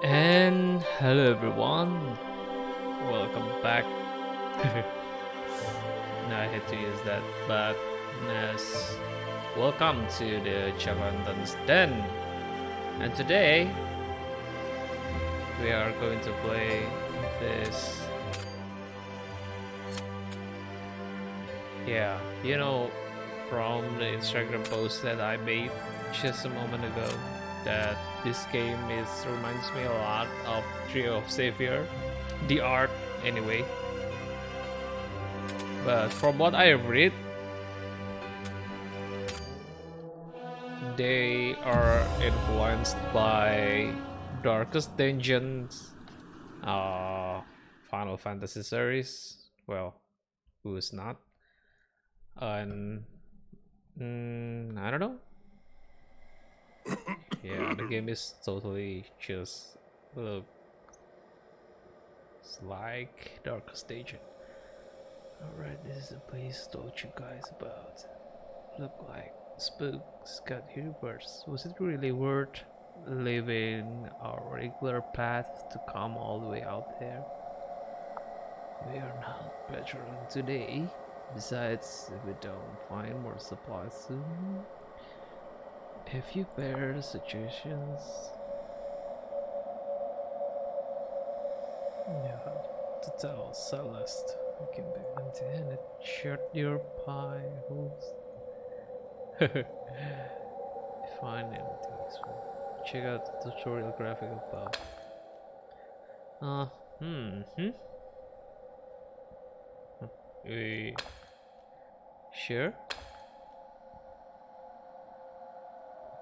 And hello everyone, welcome back. Now I had to use that, but yes, welcome to the Jacklanton's Den. And today we are going to play this. Yeah, from the Instagram post that I made just a moment ago, that this game reminds me a lot of Trio of Savior, the art anyway. But from what I have read, they are influenced by Darkest Dungeons, Final Fantasy series. Well, who is not? And I don't know. Yeah, the game is totally just looks like Darkest Dungeon. Alright, this is the place I told you guys about. Look like spooks got universe. Was it really worth leaving our regular path to come all the way out there? We are not patrolling today. Besides, if we don't find more supplies soon, a few better suggestions. You have to tell Celeste. I can be intended. Shut your pie holes. Find anything useful. Check out the tutorial graphic above. Hmm. We sure?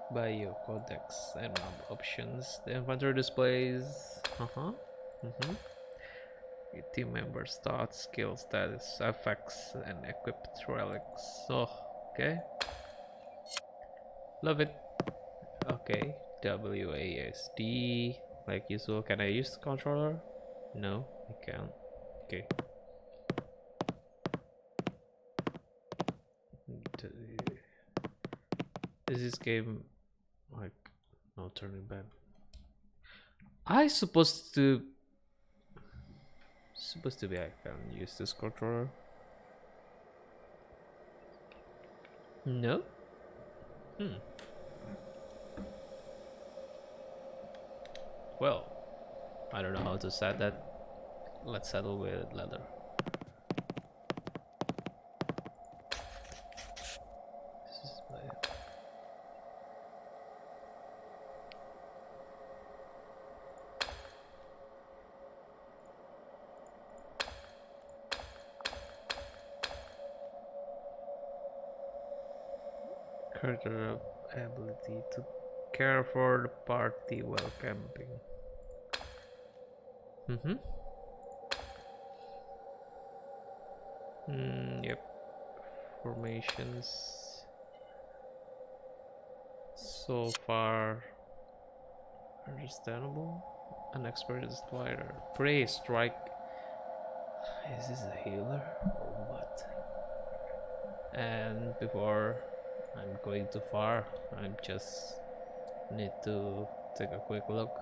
By your codex and mob options. The inventory displays. Your team members' stats, skill status, effects, and equipped relics. Oh, okay. Love it. Okay. WASD. Like usual. Can I use the controller? No, I can't. Okay. Is this game like no turning back? I supposed to be I can use this controller. No. Well, I don't know how to set that. Let's settle with leather. This is my character ability to care for the party while camping. Yep. Formations. So far, understandable. Unexperienced fighter. Prey strike. Is this a healer or what? And before I'm going too far, I just need to take a quick look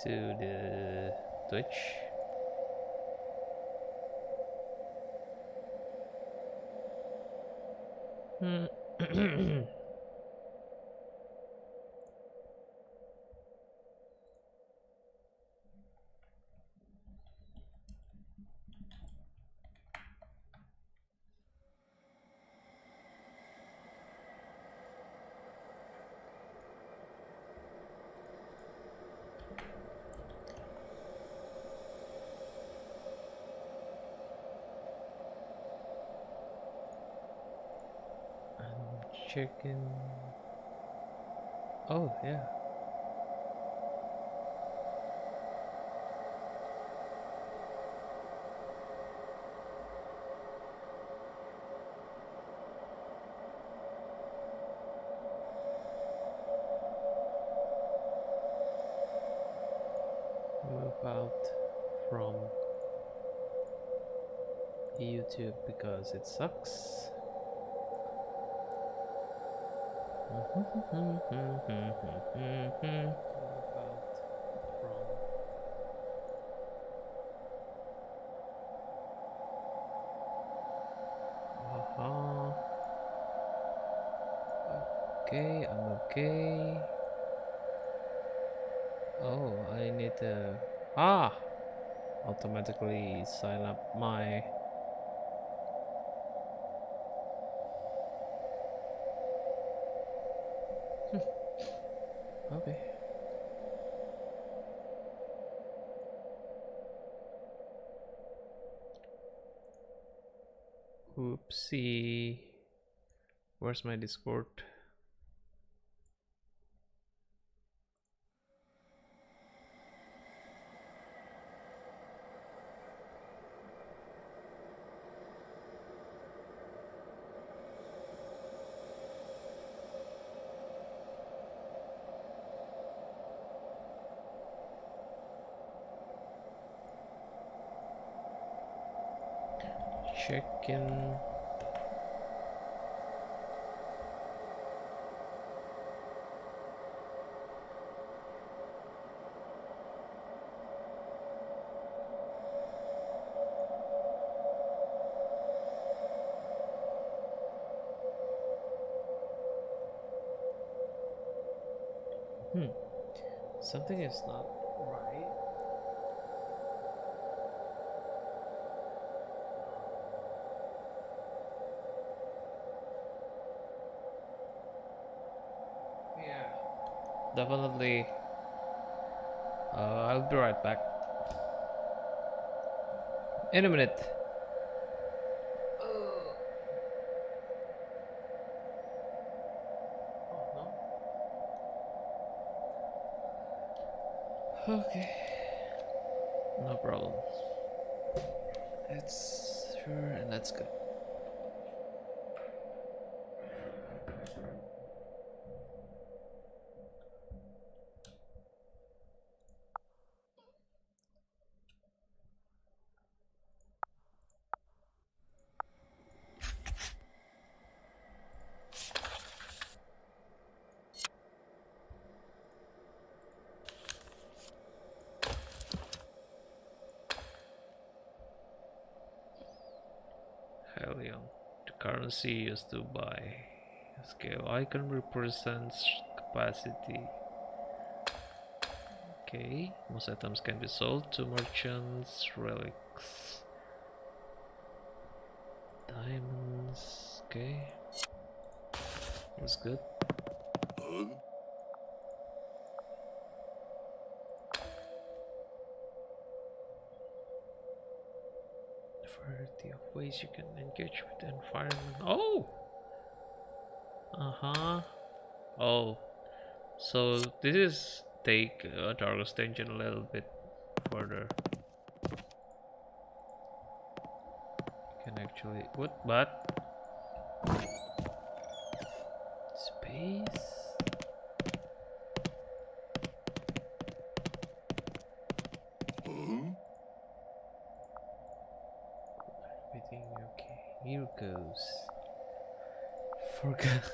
to the Twitch. Chicken. Oh, yeah. Move out from YouTube because it sucks. Uh-huh. Okay, I'm okay. Oh, I need to automatically sign up my okay. Oopsie. Where's my Discord? Check in. Something is not right. Yeah. Definitely. I'll be right back. In a minute. Okay. No problem. That's sure, and that's good. Helium. The currency used to buy. Scale icon represents capacity. Okay, most items can be sold to merchants. Relics. Diamonds. Okay, that's good. Variety of ways you can engage with the environment. Oh! Uh-huh. Oh. So this is take Darkest Engine a little bit further. You can actually what? Space? Everything okay. Here goes. Forgot.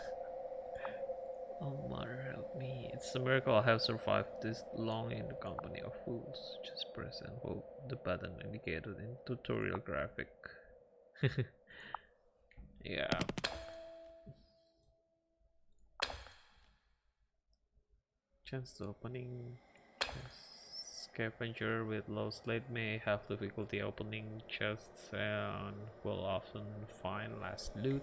Oh, mother help me. It's a miracle I have survived this long in the company of fools. Just press and hold the button indicated in tutorial graphic. Yeah. Chance to opening. Scavenger with low slate may have difficulty opening chests and will often find last loot.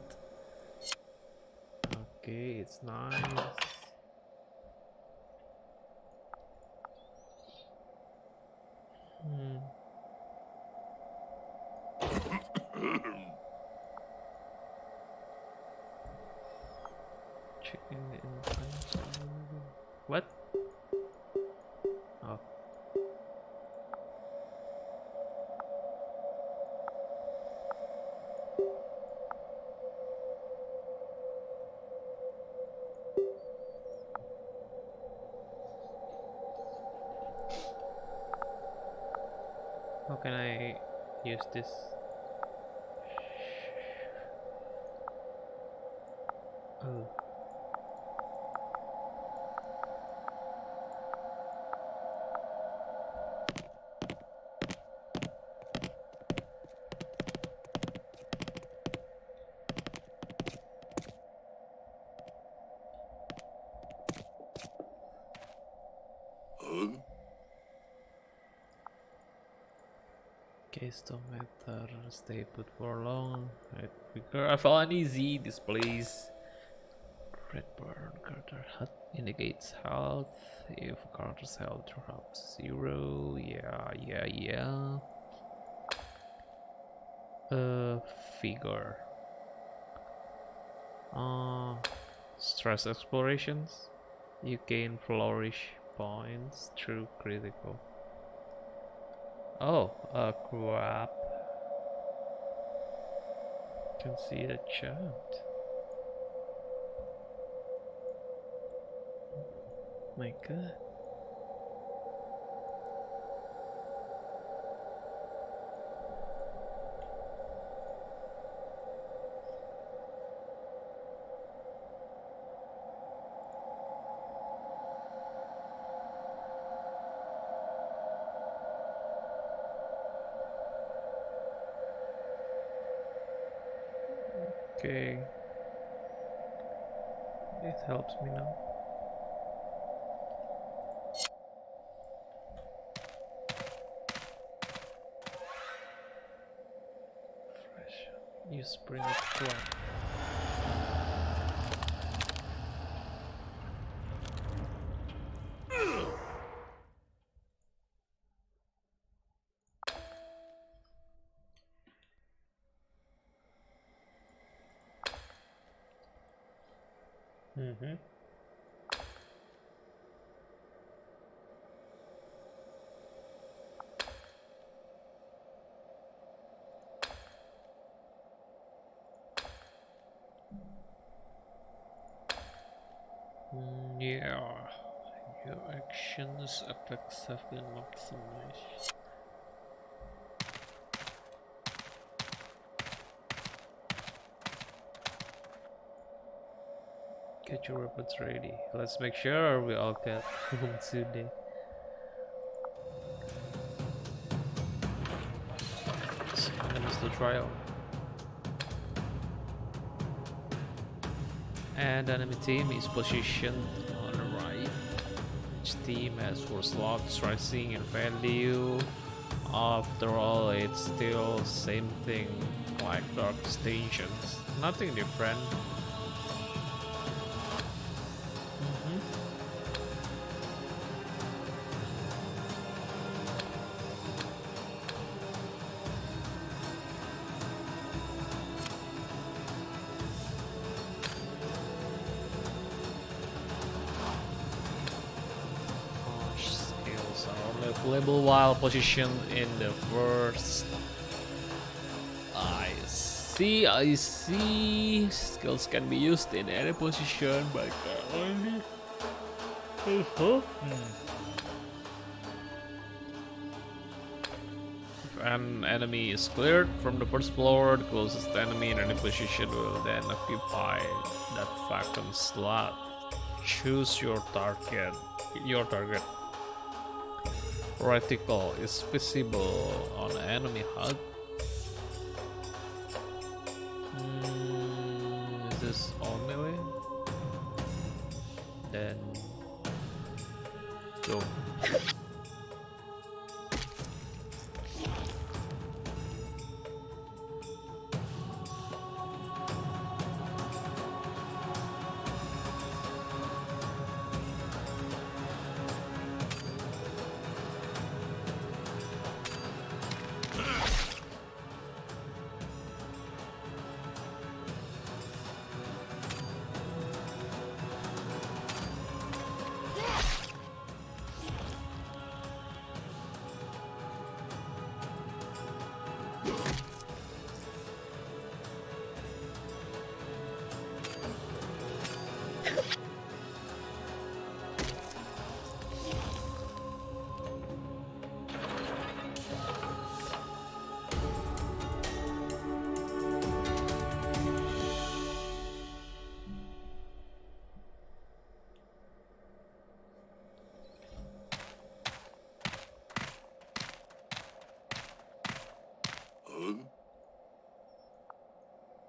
Okay, it's nice. Chicken in what? Oh. How can I use this? Oh. Case don't matter, stay put for long. Right figure. I feel uneasy. This place. Red burn character hut indicates health. If character's health drops 0, yeah. Figure. Stress explorations. You gain flourish points through critical. Oh, crap. Can see the chat. My god. Okay. It helps me now. Fresh. You spring it flat. Mm-hmm. Yeah, your actions effects have been maximized. Get your weapons ready. Let's make sure we all get home today. So, enemies to trial. And the enemy team is positioned on the right. Each team has 4 slots rising in value. After all, it's still same thing like Dark Stations. Nothing different. Available while positioned in the first. I see. Skills can be used in any position, but only. If an enemy is cleared from the first floor, the closest enemy in any position will then occupy that vacant slot. Choose your target. Reticle is visible on enemy HUD. Is this on melee? Then go.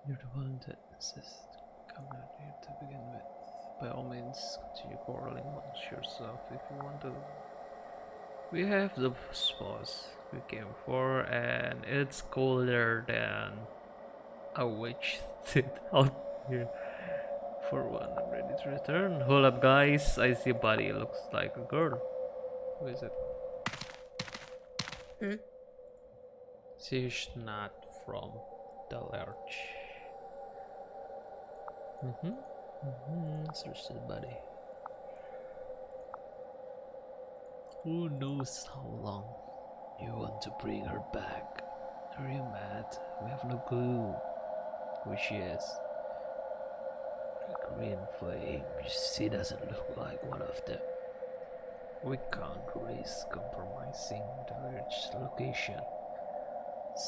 You're the one that insists come out here to begin with. By all means, continue quarreling amongst yourself if you want to. We have the spots we came for, and it's colder than a witch sit out here for one. I'm ready to return. Hold up, guys. I see a body. It looks like a girl. Who is it? Hmm? She's not from the lurch. Search the body. Who knows how long you want to bring her back? Are you mad? We have no clue who she is. A green flame. She doesn't look like one of them. We can't risk compromising the lurch location.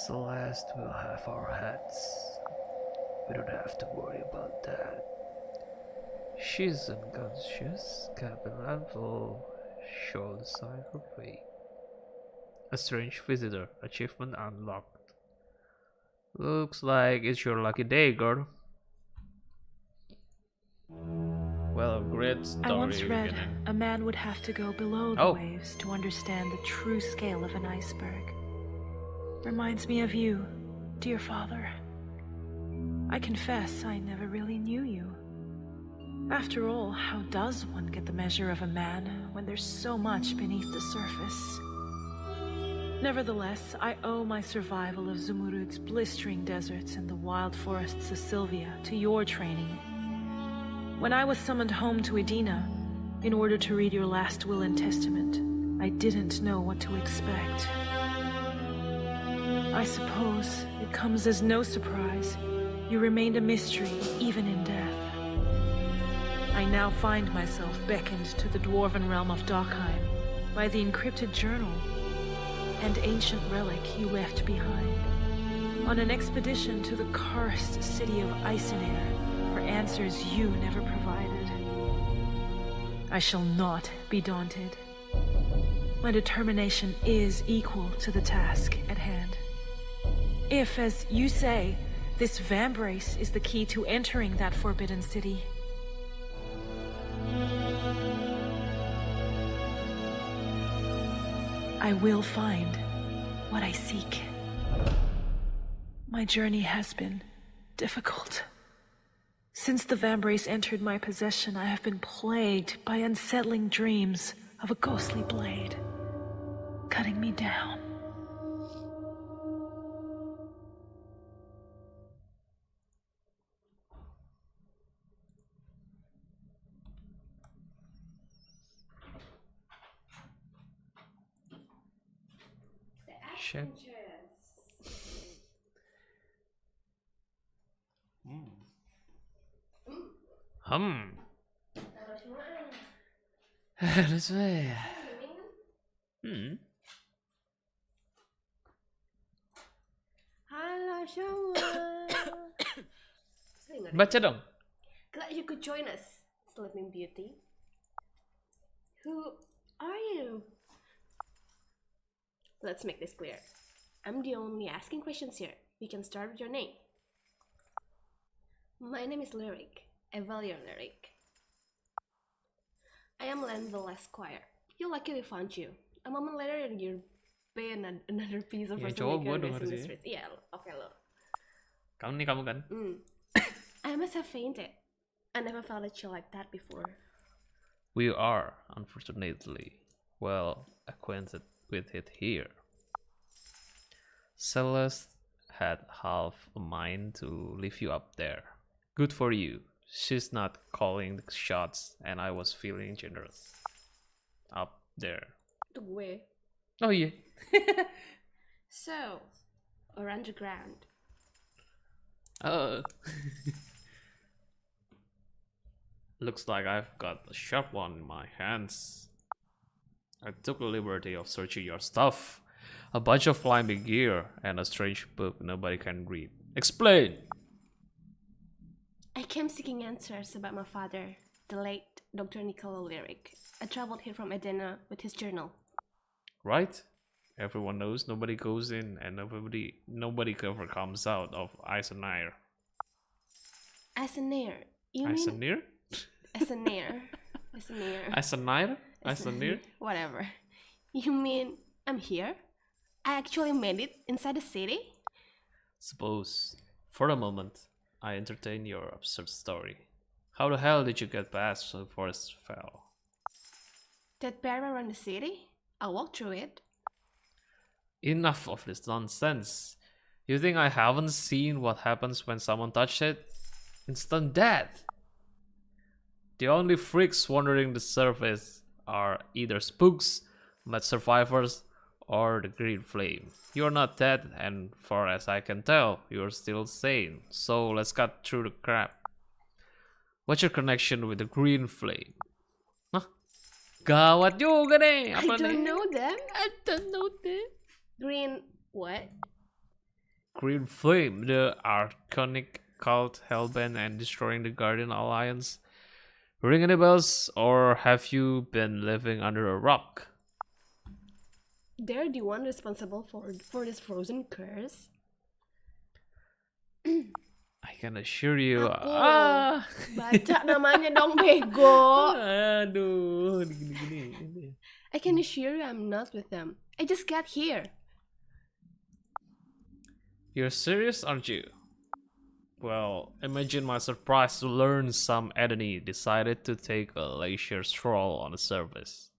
Celeste will have our heads. We don't have to worry about that. She's unconscious. Cabin level. Show the sign of fate. A strange visitor. Achievement unlocked. Looks like it's your lucky day, girl. Well, great story. I once read beginning. a man would have to go below the Oh. waves to understand the true scale of an iceberg. Reminds me of you, dear father. I confess I never really knew you. After all, how does one get the measure of a man when there's so much beneath the surface? Nevertheless, I owe my survival of Zumurud's blistering deserts and the wild forests of Sylvia to your training. When I was summoned home to Edina, in order to read your last will and testament, I didn't know what to expect. I suppose it comes as no surprise. You remained a mystery, even in death. I now find myself beckoned to the dwarven realm of Dockheim by the encrypted journal and ancient relic you left behind, on an expedition to the cursed city of Eisenair for answers you never provided. I shall not be daunted. My determination is equal to the task at hand. If, as you say, this Vambrace is the key to entering that forbidden city, I will find what I seek. My journey has been difficult. Since the Vambrace entered my possession, I have been plagued by unsettling dreams of a ghostly blade cutting me down. Shit. Harus ya. Halo semua. Baca dong. Glad you could join us, Sleeping Beauty. Who are you? Let's make this clear. I'm the only asking questions here. You can start with your name. My name is Lyric. I value Lyric. I am Landville Esquire. You're lucky we found you. A moment later, you're paying another piece of Ya, person coba gua making denger in the sih. streets. Iya, oke lo. Kamu kan? I must have fainted. I never felt a chill like that before. We are, unfortunately, well acquainted with it here. Celeste had half a mind to leave you up there. Good for you. She's not calling the shots, and I was feeling generous. Up there. Itu gue. Oh yeah. So, or underground. Looks like I've got a sharp one in my hands. I took the liberty of searching your stuff. A bunch of climbing gear and a strange book nobody can read. Explain! I came seeking answers about my father, the late Dr. Nicola Lyric. I traveled here from Edina with his journal. Right? Everyone knows nobody goes in and nobody ever comes out of Eisenair. Eisenair. You mean? Eisenair? Eisenair. Eisenair. Eisenair? Eisenair? Whatever. You mean I'm here? I actually made it inside the city? Suppose, for a moment, I entertain your absurd story. How the hell did you get past the forest fell? That barrier around the city? I'll walk through it. Enough of this nonsense. You think I haven't seen what happens when someone touches it? Instant death! The only freaks wandering the surface are either spooks, mad survivors, or the green flame. You're not dead, and far as I can tell, you're still sane. So let's cut through the crap. What's your connection with the green flame? Hah? Gawat juga nih. I Apa don't nih? know them. I don't know that. Green what? Green Flame, the archonic cult hellbent and destroying the Guardian Alliance. Ring any bells, or have you been living under a rock? They're the one responsible for this frozen curse. I can assure you. Aku. Baca namanya dong, bego. Aduh, gini. I can assure you I'm not with them. I just got here. You're serious, aren't you? Well, imagine my surprise to learn some Edney decided to take a leisure stroll on the surface.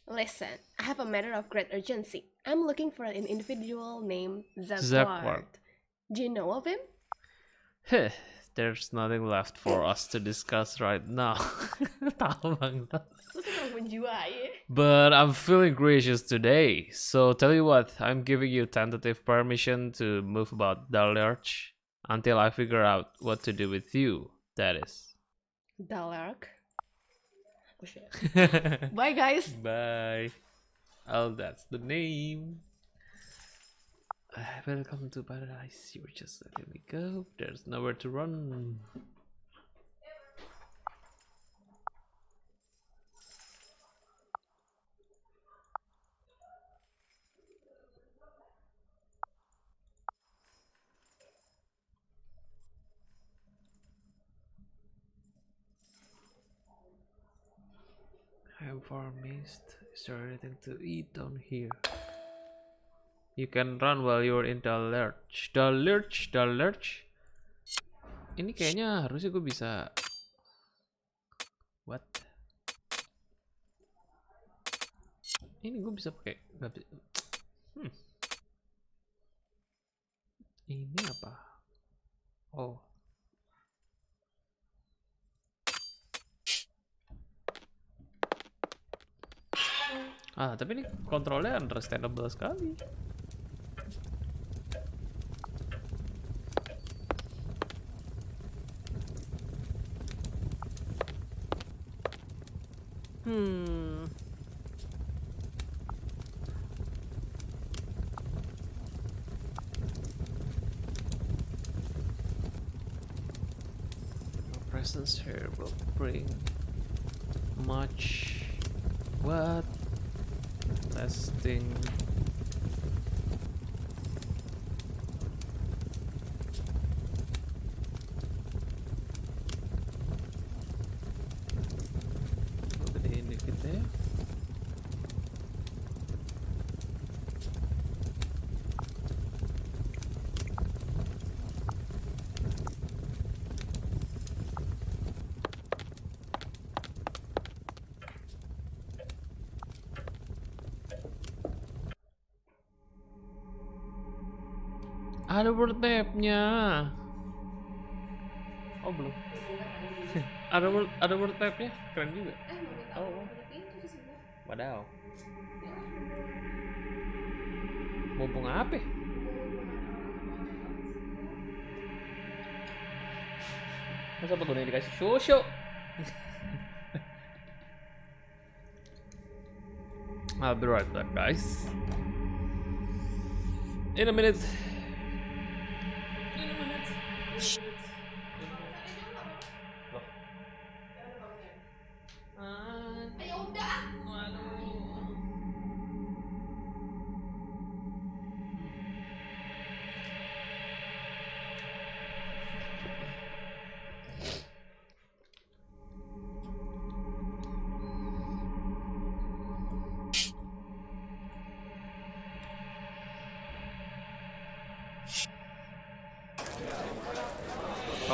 Listen, I have a matter of great urgency. I'm looking for an individual named Zakward. Zakward. Do you know of him? Heh, there's nothing left for us to discuss right now. Tahu bangsa. But I'm feeling gracious today, so tell you what, I'm giving you tentative permission to move about Dalarch until I figure out what to do with you, that is. Dalark. Oh shit. Bye guys. Bye. Oh, that's the name. Welcome to paradise. You're just letting me go. There's nowhere to run. I'm far missed. Is there anything to eat down here? You can run while you're in the lurch. The lurch. Ini kayaknya harusnya gue bisa. What? Ini gue bisa pakai. Ini apa? Oh. Ah, tapi ini kontrolnya understandable sekali. Your presence here will bring much. What? Testing. Gedein dikit ya. Ada word tab-nya. Oh, belum. ada word tab-nya. Keren juga. Oh. Wadaw. Mumpung apa? Masa pengguna dikasih susu? I'll be right back, guys. In a minute.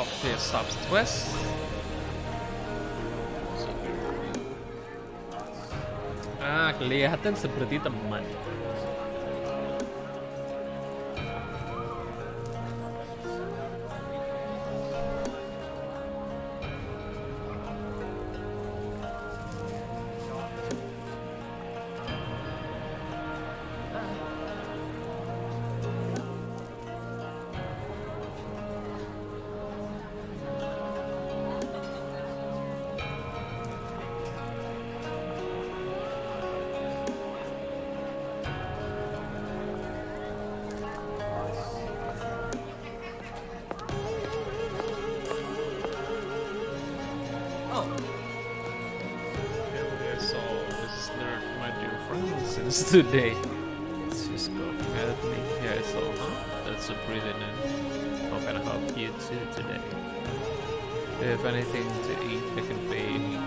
Coffee Southwest. Ah, kelihatan seperti teman. Since today, she's looking at me. Yeah, so that's a breathing in. How can I help you today? Do you have anything to eat? I can pay you.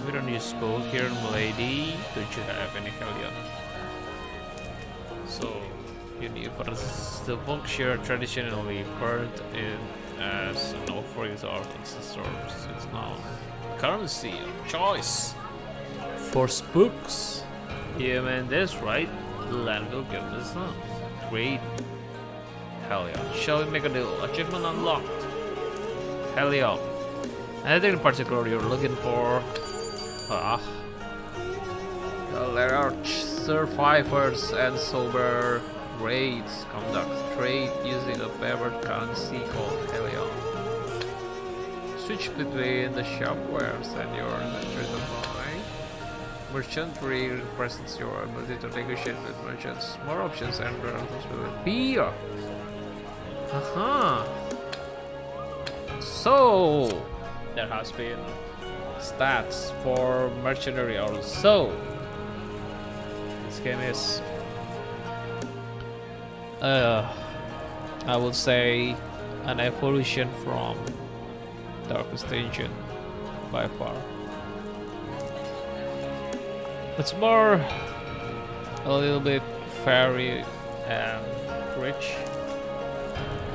We don't use gold here, milady. Don't you have any hellion? So, universe, the book share traditionally burned in as an offering to our ancestors. It's now currency of choice for spooks. Yeah, man, that's right. The land will give us some. Great. Hell yeah. Shall we make a deal? Achievement unlocked. Hell yeah. Anything in particular you're looking for? Large survivors and sober raids conduct trade using a favored currency called Helion. Switch between the shop wares and your inventory to buy. Merchantry represents your ability to negotiate with merchants. More options and relatives will appear. So there has been stats for mercenary also. This game is I would say an evolution from Darkest Dungeon by far. It's more a little bit fairy and rich.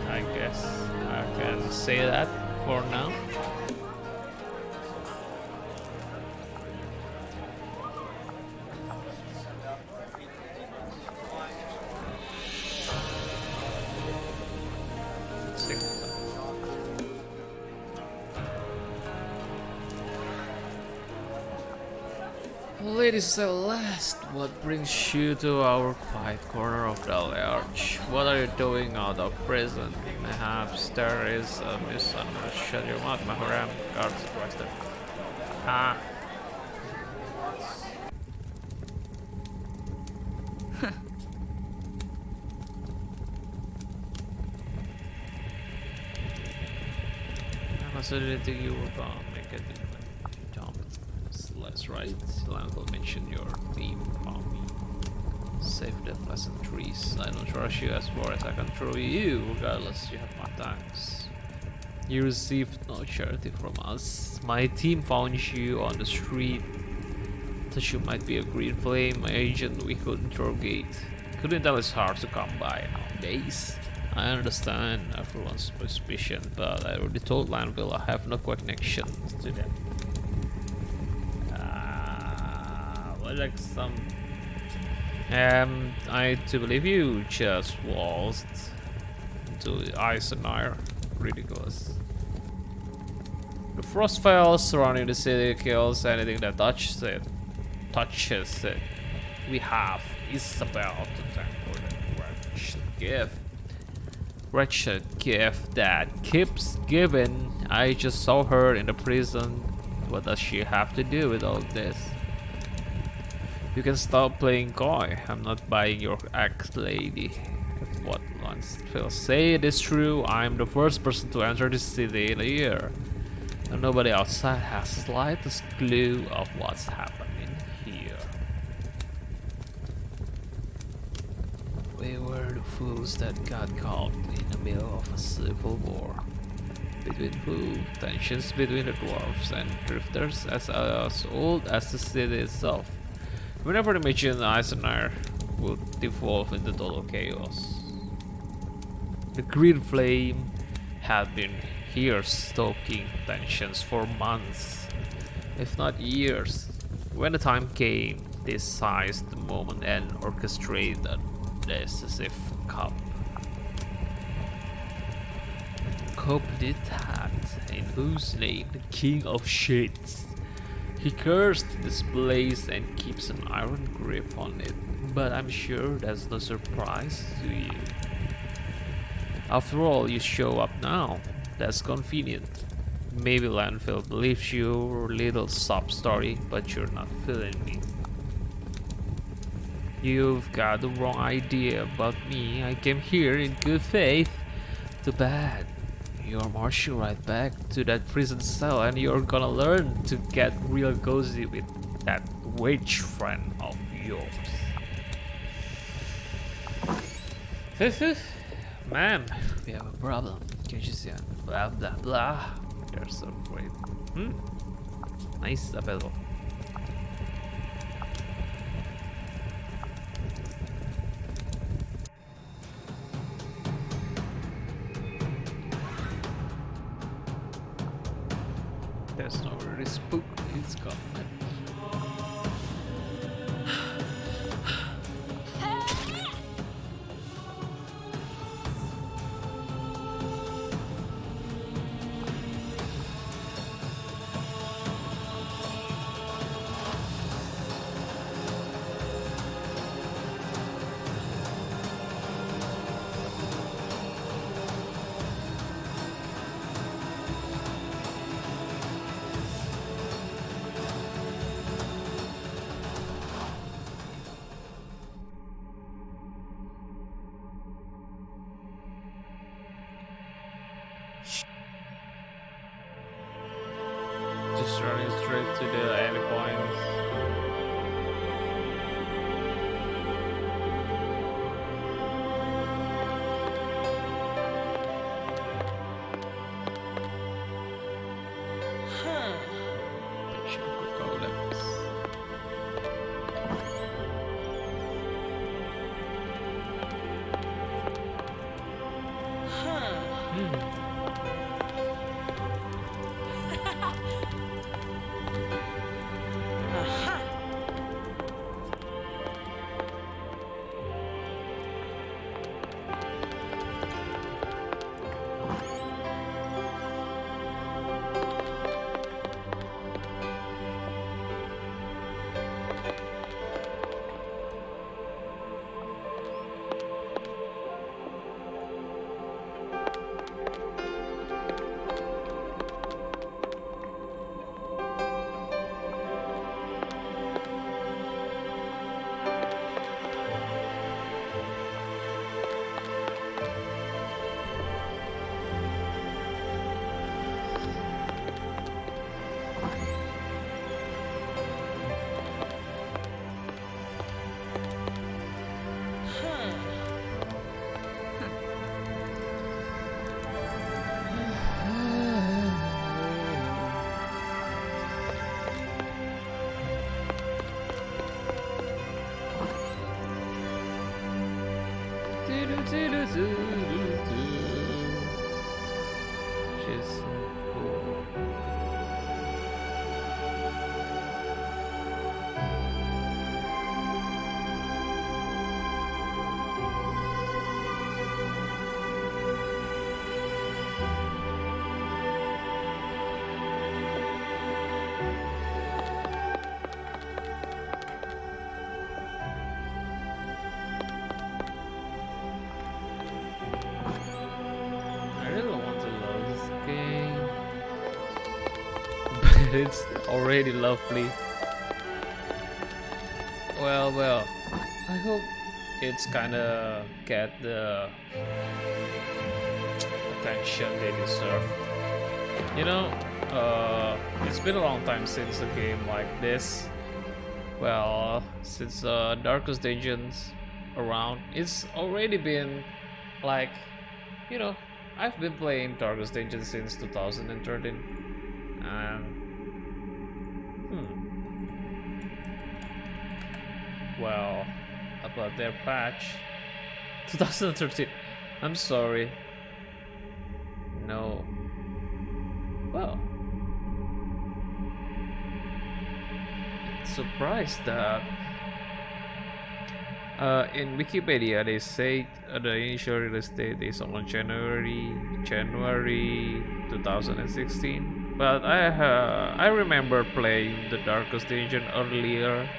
I guess I can say that for now. Lady Celeste, what brings you to our quiet corner of the large? What are you doing out of prison? Perhaps there is a misunderstanding. Shut your mouth, Maharam. Guards arrested. Ah. I consider think you were gonna make it. That's right. Lanko mentioned your theme on me. Save the pleasantries. I don't trust you as far as I can throw you. Regardless, you have my thanks. You received no charity from us. My team found you on the street. Thought you might be a green flame agent we could interrogate. Couldn't tell it's hard to come by nowadays. I understand everyone's suspicion, but I already told Landville I have no connection to them. Like some I do believe you just waltzed into ice and iron. Ridiculous. The frost fell surrounding the city kills anything that touches it. We have Isabel to thank for the wretched gift that keeps giving. I just saw her in the prison. What does she have to do with all this? You can stop playing coy. I'm not buying your act, lady. If what Lansfield say it is true, I'm the first person to enter this city in a year. And nobody outside has the slightest clue of what's happening here. We were the fools that got caught in the middle of a civil war. Between who? Tensions between the dwarves and drifters as old as the city itself. Whenever the Magian Eisenhower would devolve into total chaos. The green flame had been here stoking tensions for months, if not years. When the time came, they seized the moment and orchestrated the decisive cup. Cope did that, in whose name the King of Shades. He cursed this place and keeps an iron grip on it, but I'm sure that's no surprise to you. After all, you show up now. That's convenient. Maybe Landfill believes your little sob story, but you're not feeling me. You've got the wrong idea about me. I came here in good faith. Too bad. You're marching right back to that prison cell and you're gonna learn to get real cozy with that witch friend of yours. Ma'am, we have a problem. Can't you see? Blah blah blah. They're so great. Nice, Abello. There's no really spook. It's gone. Just running straight to the endpoints. Attention for golems. Just cool. It's already lovely. Well, I hope it's kinda get the attention they deserve. You know, it's been a long time since a game like this. Well, since Darkest Dungeons around, it's already been like, you know, I've been playing Darkest Dungeons since 2013, and well, about their patch 2013. I'm sorry. No, surprised that in Wikipedia they say the initial release date is on January 2016. But I remember playing the Darkest Dungeon earlier,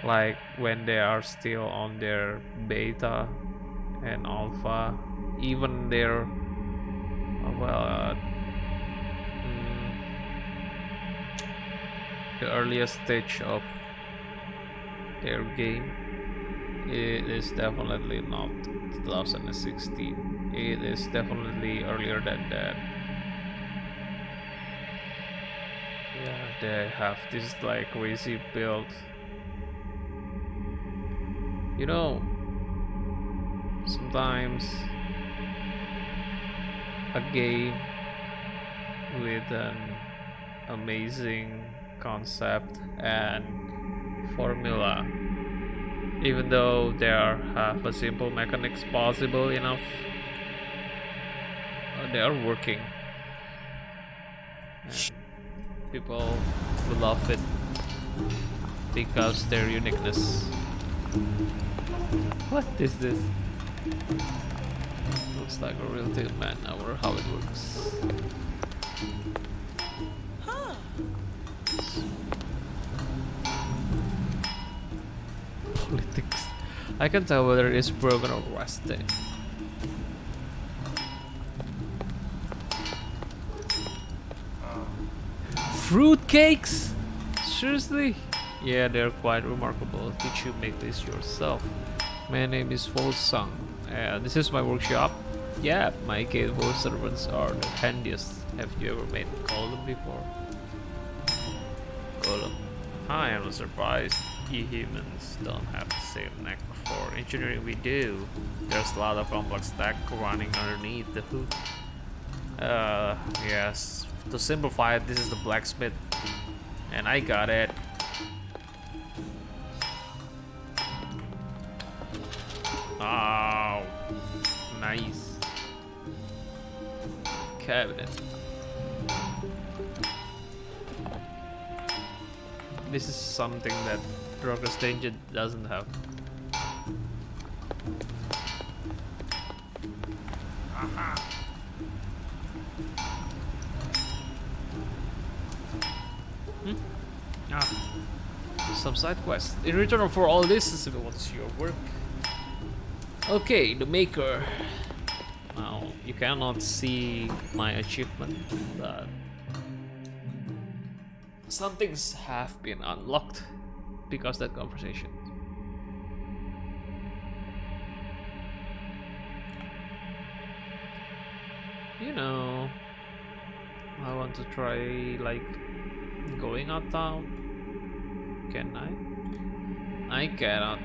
like when they are still on their beta and alpha, even their the earliest stage of their game. It is definitely not 2016. It is definitely earlier than that. Yeah, they have this like crazy build. You know, sometimes a game with an amazing concept and formula, even though there have a simple mechanics possible enough, they are working and people will love it because their uniqueness. What is this? Looks like a real deal, man. I wonder how it works. Politics. I can tell whether it is broken or rusted. Fruitcakes? Seriously? Yeah, they're quite remarkable. Did you make this yourself? My name is Volsang. This is my workshop. Yeah, my capable servants are the handiest. Have you ever made a column before? Column? I am surprised. You humans don't have the same knack for engineering we do. There's a lot of complex tech running underneath the hood. Yes. To simplify it, this is the blacksmith. And I got it. Oh, nice. Cabinet. This is something that Darkest Dungeon doesn't have. Aha. Some side quest. In return for all this, what's your work? Okay, the maker. Now you cannot see my achievement, but some things have been unlocked because of that conversation. You know, I want to try like going out town. Can I? I cannot.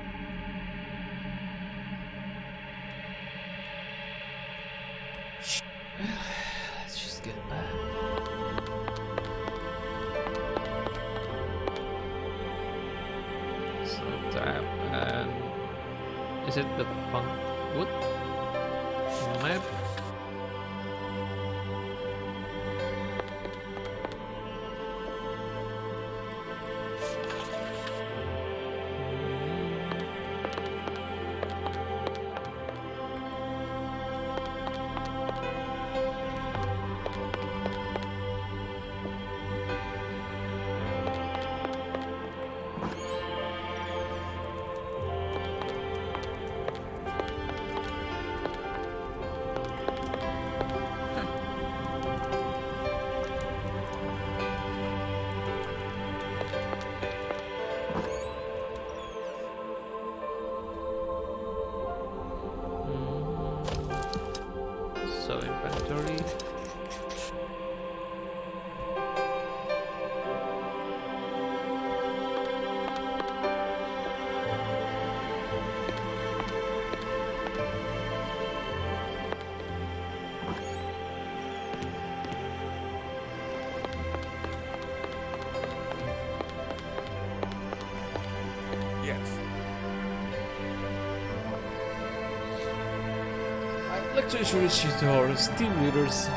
Let's just get back. So tap and is it the fun wood map? So inventory. I'd like to introduce you to our team leaders.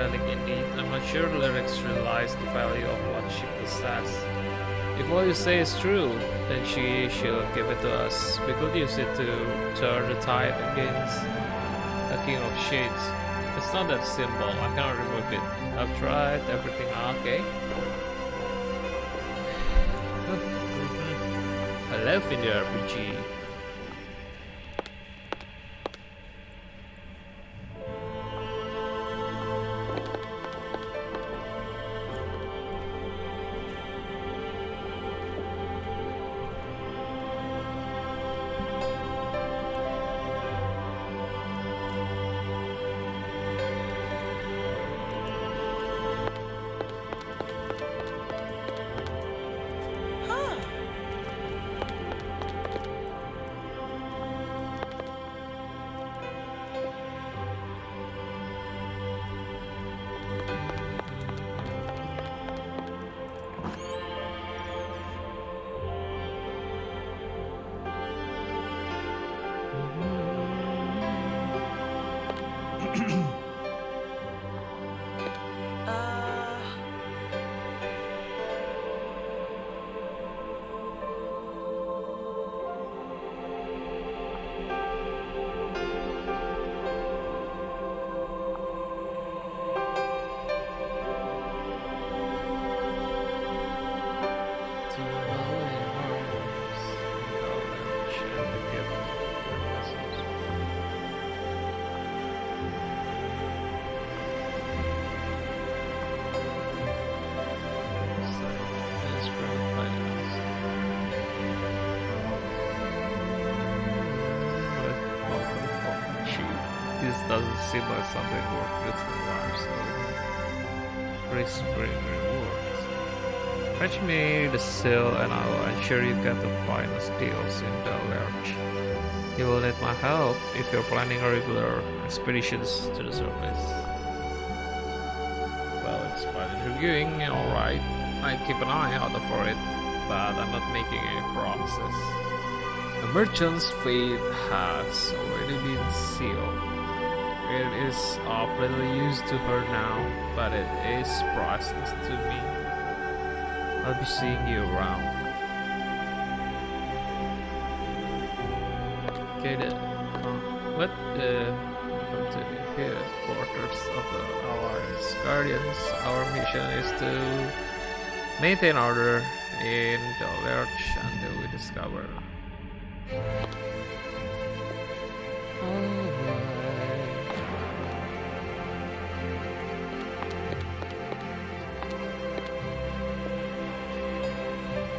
relic indeed. I'm not sure the lyrics realize the value of what she possesses. If what you say is true, then she should give it to us. We could use it to turn the tide against the King of Shades. It's not that simple. I cannot remove it. I've tried everything. Okay. I love in the RPG. This doesn't seem like something worth visiting lives, so spring rewards. Fetch me the seal and I will ensure you get the finest deals in the lurch. You will need my help if you're planning regular expeditions to the surface. Well, it's part of reviewing, alright. I keep an eye out for it, but I'm not making any promises. The merchant's fate has already been sealed. It is of little use to her now, but it is priceless to me. I'll be seeing you around. Okay then. Welcome to the headquarters of the Alliance Guardians. Our mission is to maintain order in the lurch until we discover.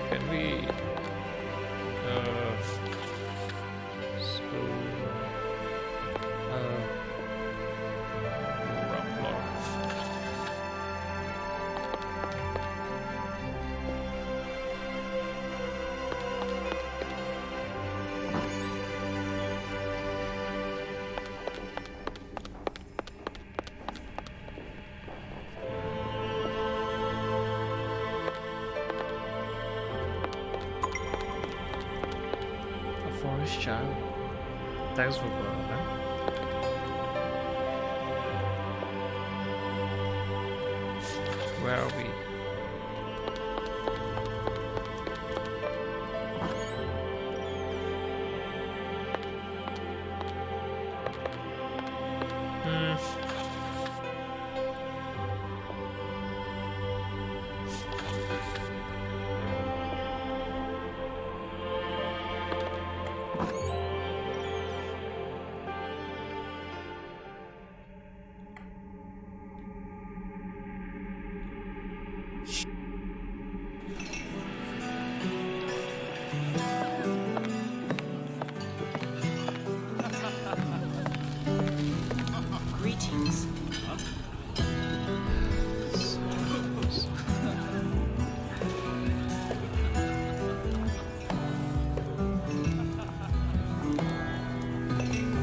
Can we forest child? Thanks for calling, man. Where are we? Greetings.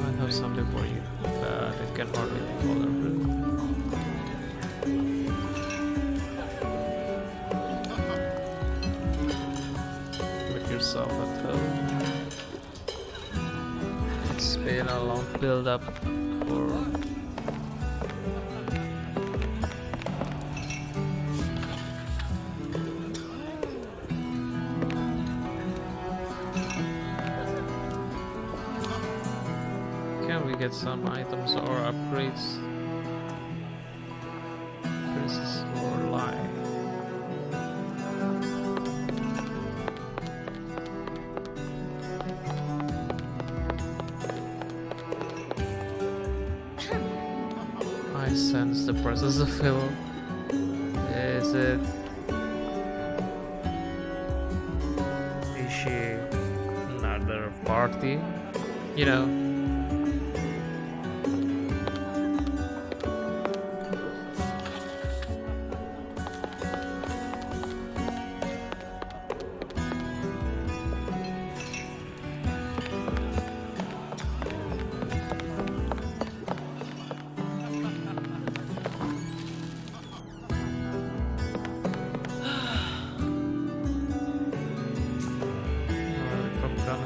I have something for you, but it can hardly be called a room. Make yourself at home. It's been a long build up for get some items or upgrades. Princess Lorelai. I sense the presence of Phil. Is it? Is she another party? You know.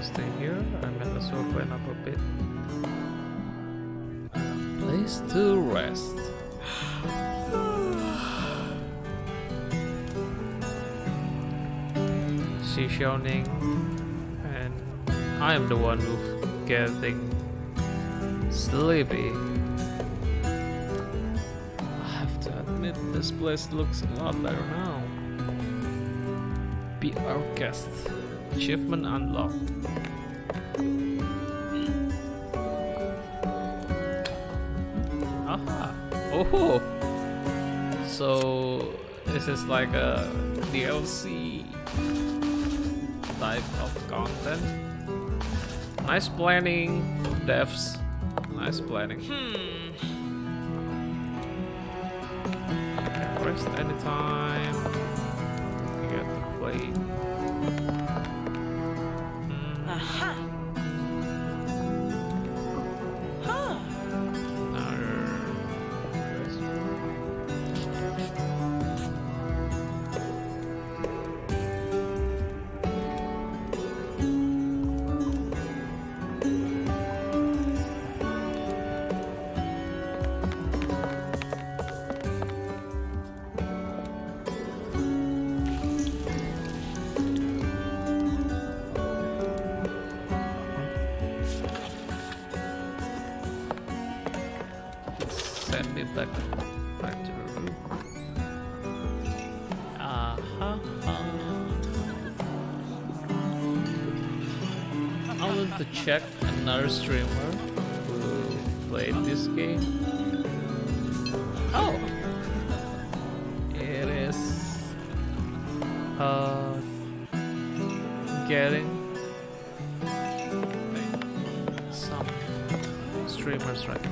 Stay here. I might as well clean up a bit. Place to rest. She's yawning, and I am the one who's getting sleepy. I have to admit, this place looks a lot better now. Be our guest. Achievement unlocked. Aha! Oh! So this is like a DLC type of content. Nice planning, devs. Nice planning. You can rest anytime. You get to play. Send me back to the room. I want to check another streamer who played this game. Oh, it is getting some streamers right now.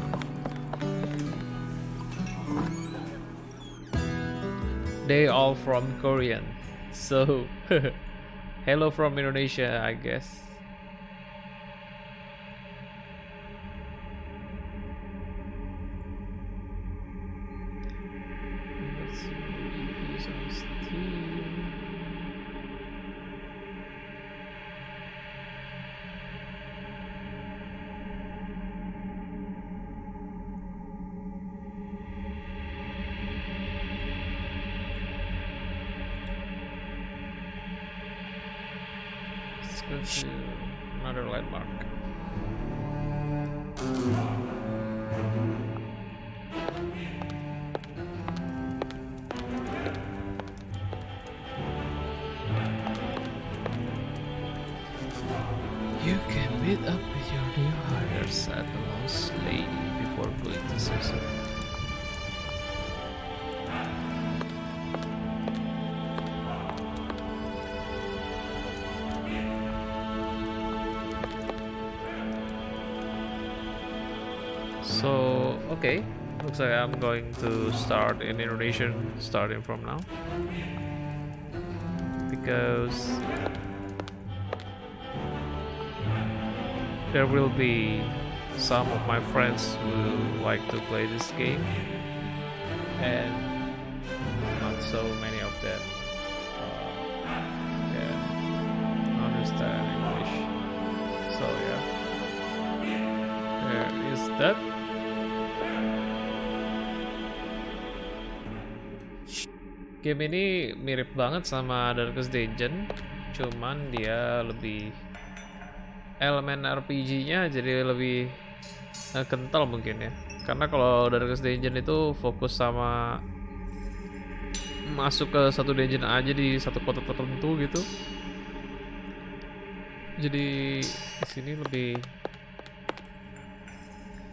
They all from Korean, so hello from Indonesia, I guess. Let's see reviews on Steam. Let's go to another landmark. You can meet up with your new hires at the Lost Lady before going to Caesar. So, okay, looks like I'm going to start in Indonesian starting from now, because there will be some of my friends who like to play this game, and not so many of them can understand English. So yeah, there is that. Game ini mirip banget sama Darkest Dungeon, cuman dia lebih elemen RPG-nya jadi lebih kental mungkin ya. Karena kalau Darkest Dungeon itu fokus sama masuk ke satu dungeon aja di satu kota tertentu gitu. Jadi di sini lebih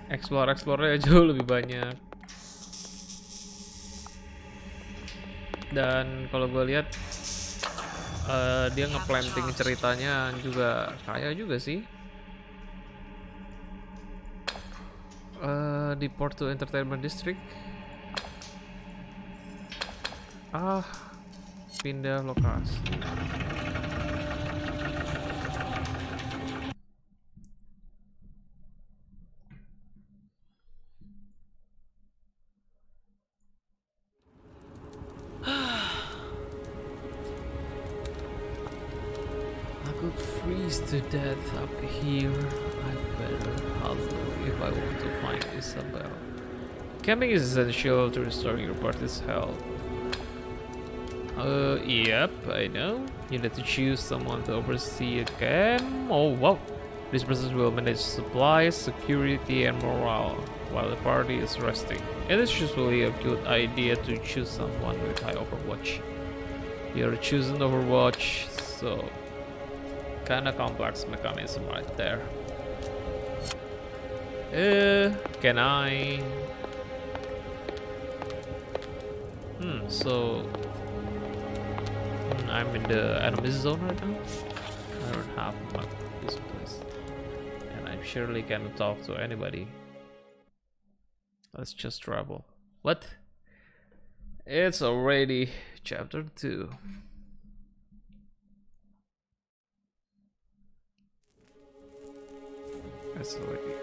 explore jauh lebih banyak. Dan kalau gue lihat dia ngeplanting ceritanya juga kaya juga sih. Di Porto Entertainment District. Pindah lokasi. I could freeze to death up here. I better hustle if I want to find Isabel. Camping is essential to restoring your party's health. Yep, I know. You need to choose someone to oversee a camp. Oh, wow. This person will manage supplies, security, and morale while the party is resting. It is usually a good idea to choose someone with high Overwatch. You're choosing Overwatch, so kinda complex mechanism right there. Can I? I'm in the enemy zone right now. I don't have my this place, and I surely cannot talk to anybody. Let's just travel. What? It's already chapter 2. It's already.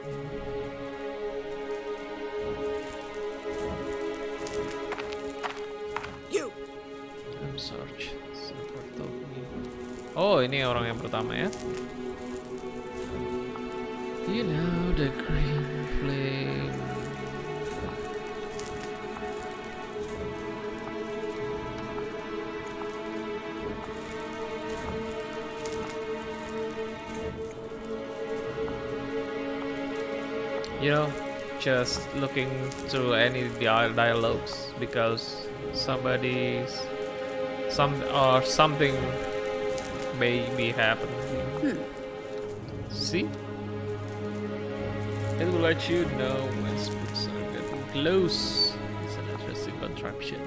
I'm sorry. Oh, ini orang yang pertama ya. You know the green flame. You know, just looking through any dialogues because something may be happening. See? It will let you know when spooks are getting close. It's an interesting contraption.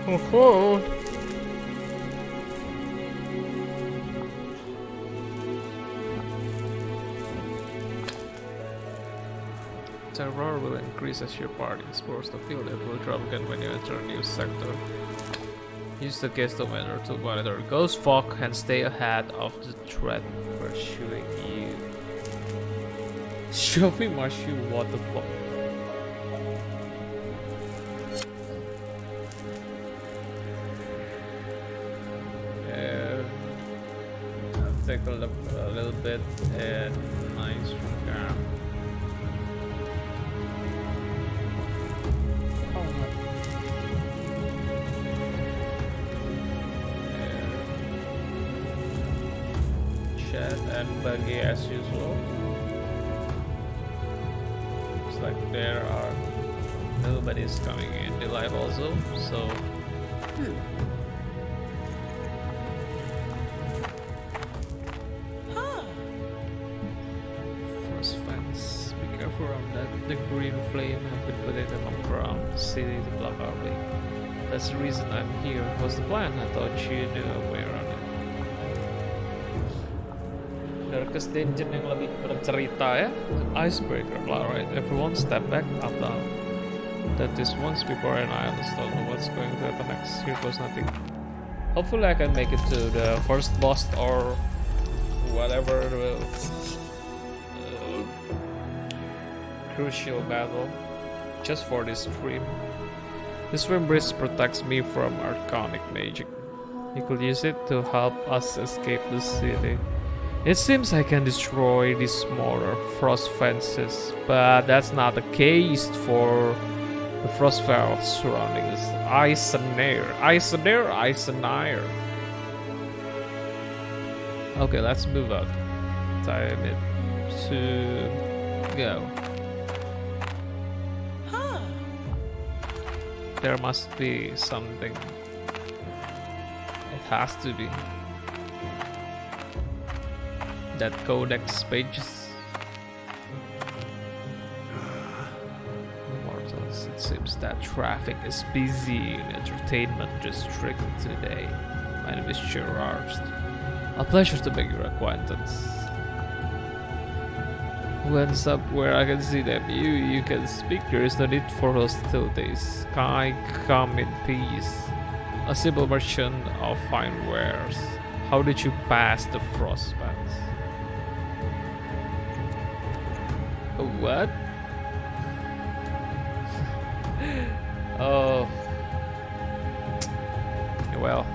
Oh. Terror will increase as your party explores the field and will drop again when you enter a new sector. Use the guesstometer to monitor ghost fog and stay ahead of the threat pursuing you. Shofi Mashu, what the fuck? Take a look a little bit at nice camp. And buggy as usual. Looks like there are nobody's coming in the live also, so first fence. Be careful around that. The green flame have been put in the ground city to block our way. That's the reason I'm here. What's the plan? I thought you knew a way around it. Darkest Dungeon yang lebih bercerita ya. Icebreaker, alright. Everyone step back up down. That is once before an island. Don't know what's going to happen next. Here goes nothing. Hopefully I can make it to the first boss or whatever the crucial battle just for this stream. This Vambrace protects me from arcanic magic. You could use it to help us escape the city. It seems I can destroy these smaller frost fences, but that's not the case for the frost fields surrounding us. Eisenire. Okay, let's move on. Time it to go. There must be something. It has to be. That codex pages. Mortals, it seems that traffic is busy in entertainment district today. My name is Gerard. A pleasure to make your acquaintance. When's up where I can see them? You can speak. There is no need for hostilities. Come in peace. A simple merchant of fine wares. How did you pass the frostbite? What? Oh. Well.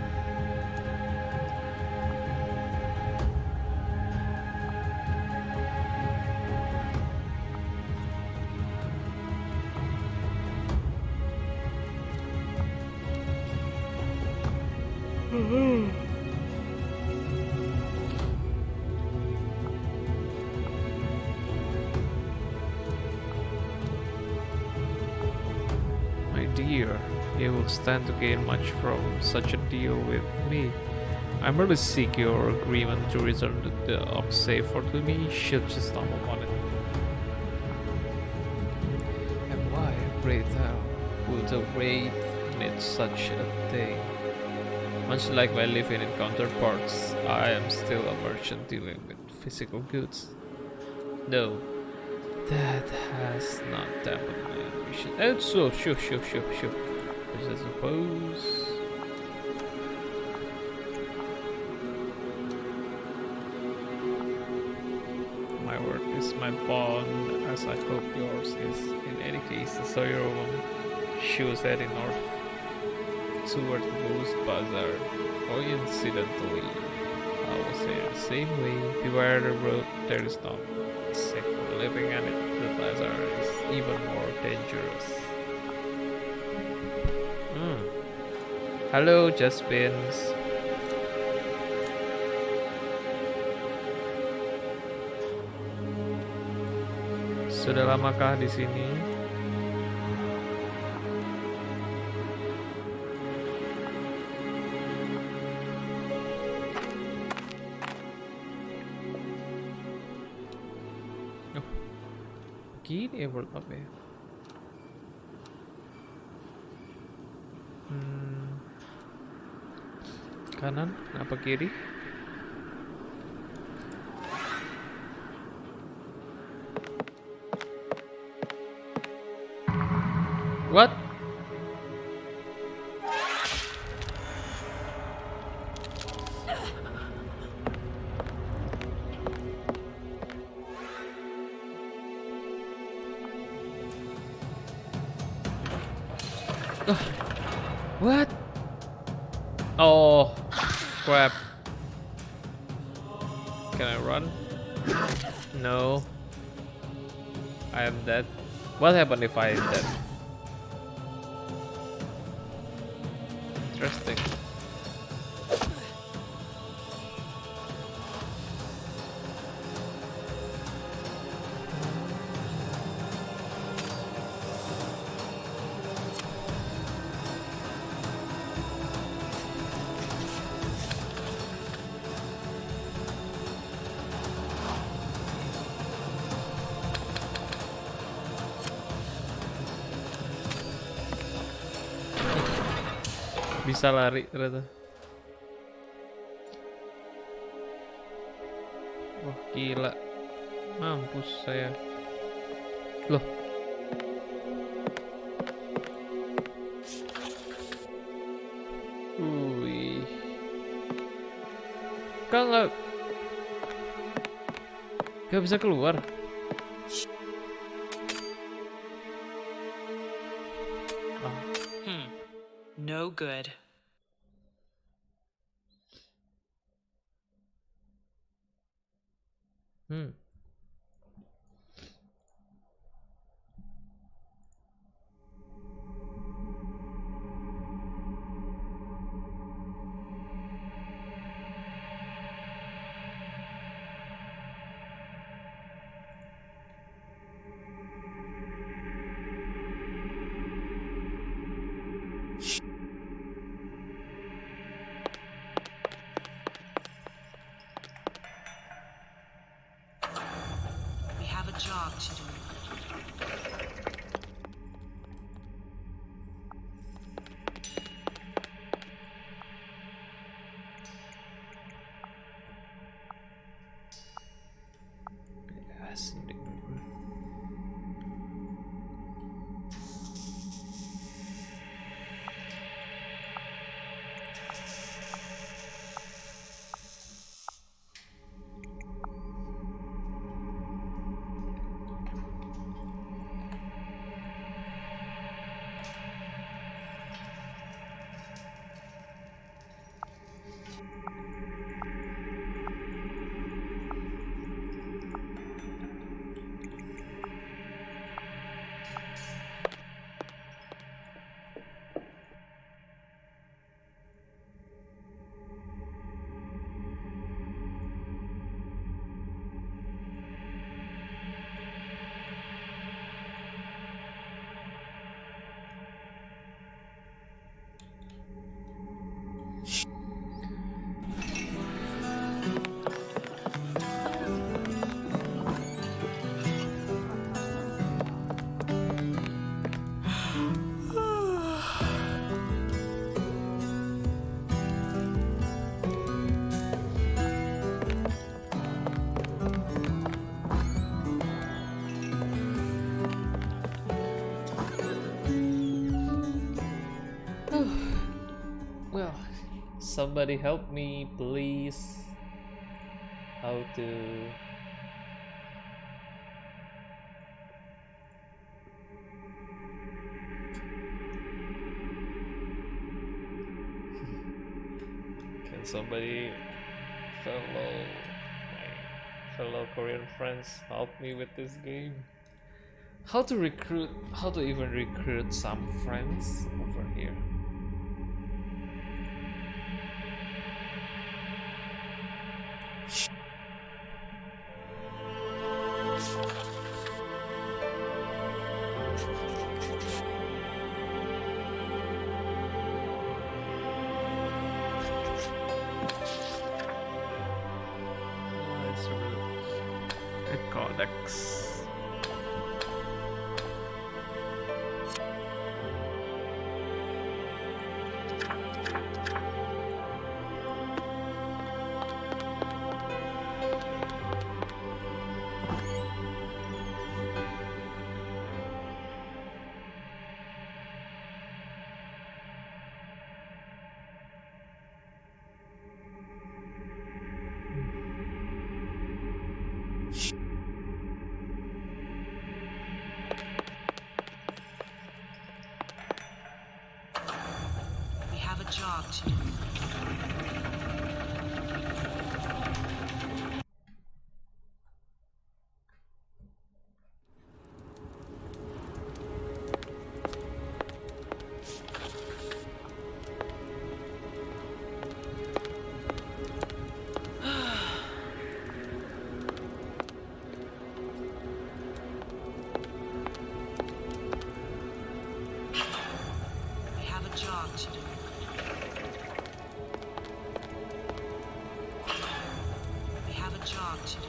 My dear, you will stand to gain much from such a deal with me. I merely seek your agreement to return the Oxay Fort to me should you stumble upon it. And why, pray thou, would await amid such a thing? Much like my living in counterparts, I am still a merchant dealing with physical goods. No, that has not dampened my ambition. And so, sure. Because I suppose. My work is my bond, as I hope yours is. In any case, I saw your woman. She was heading north toward the Ghost Bazaar. Coincidentally, I was there the same way. Beware the road, there is not safe for living, and the bazaar is even more dangerous. Hello, Jaspins. Sudah lamakah di sini? Oh, gini ya world map ya. Kanan apa kiri? What? What? Oh, crap. Can I run? No. I am dead. What happened if I am dead? Interesting. Bisa lari ternyata. Wah gila, mampus saya. Loh, wih, nggak bisa keluar. No good. to do. Yes, indeed. Well, somebody help me, please. How to... Can somebody, my fellow Korean friends, help me with this game? How to even recruit some friends over here? Codex. We have a job to do. We have a job to do. We have a job to do.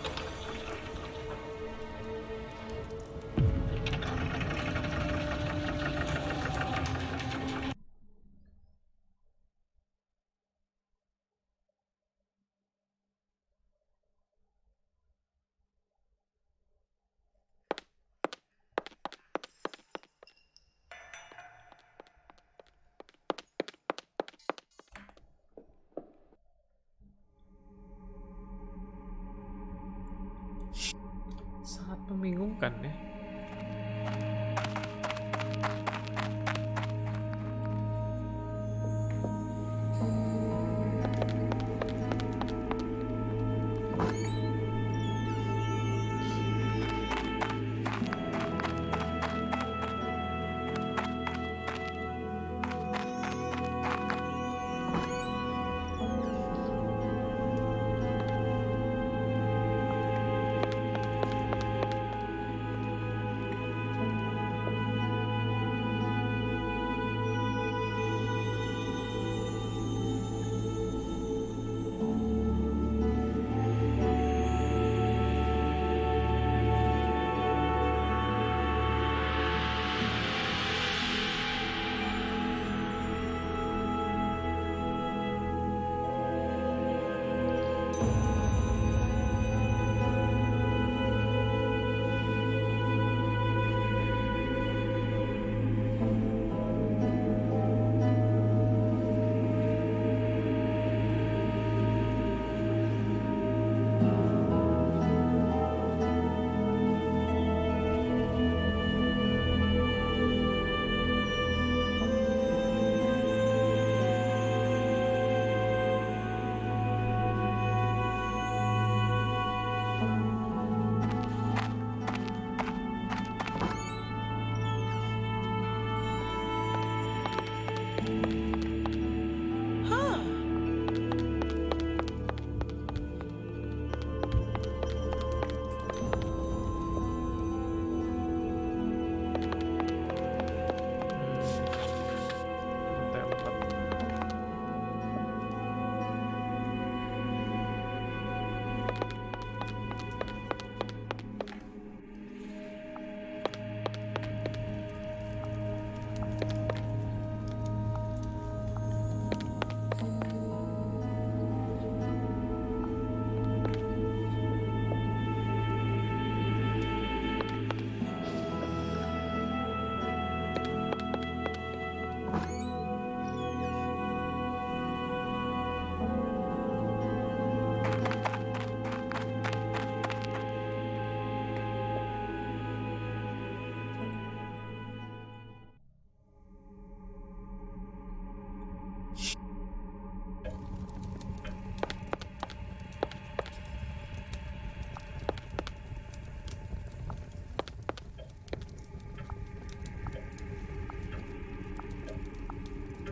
Sangat membingungkan ya. Huh.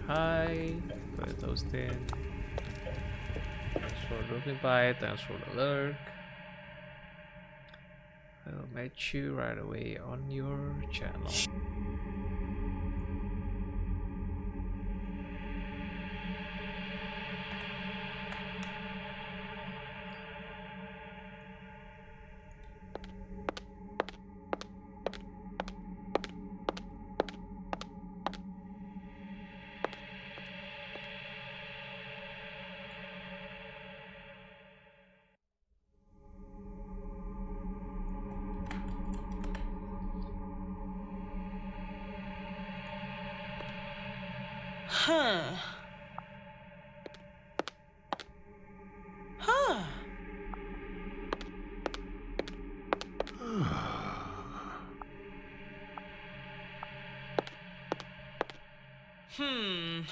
Hi, Planet Austin. Thanks for dropping by, thanks for the lurk. I'll match you right away on your channel. Huh. Huh. Hmm.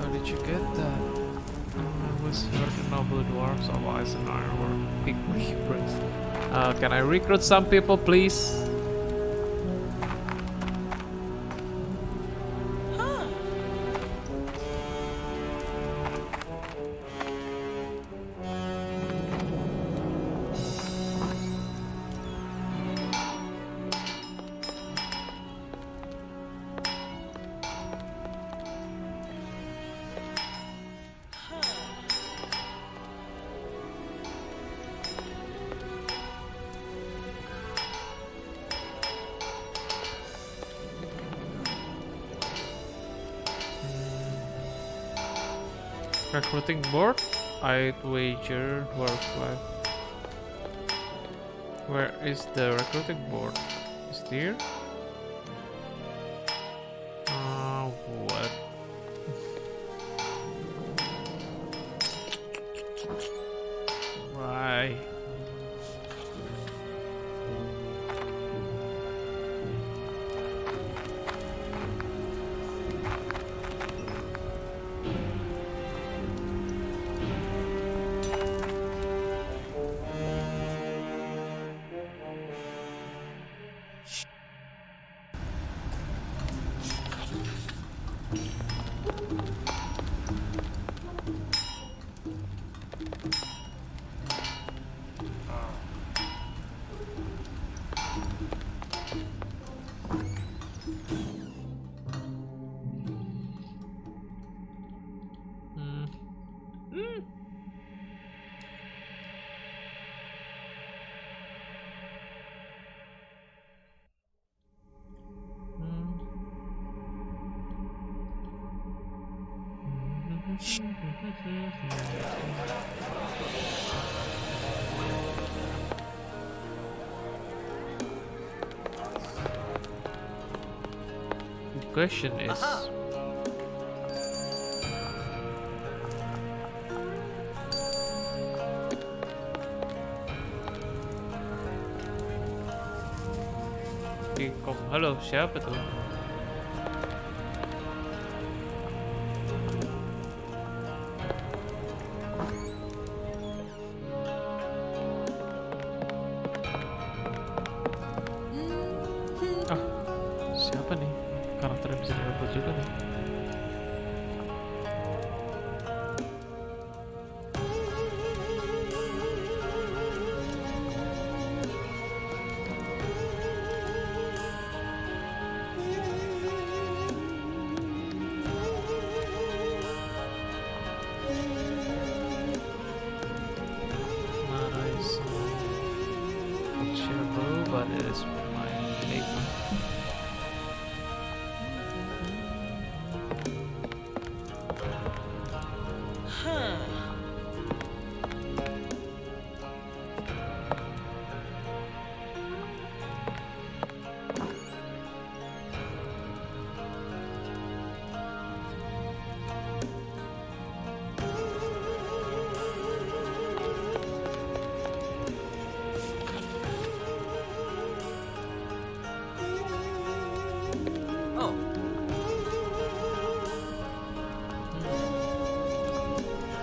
How did you get that? I was heard the noble dwarves of ice and iron were big prince. Can I recruit some people, please? Huh. Recruiting board? I'd wager dwarf life. Where is the recruiting board? Is it here? What? Why? The question is, di kom. Halo, siapa tuh? Ah, siapa nih? Karakternya bisa direbut juga nih. Mana is functional, but it is my name.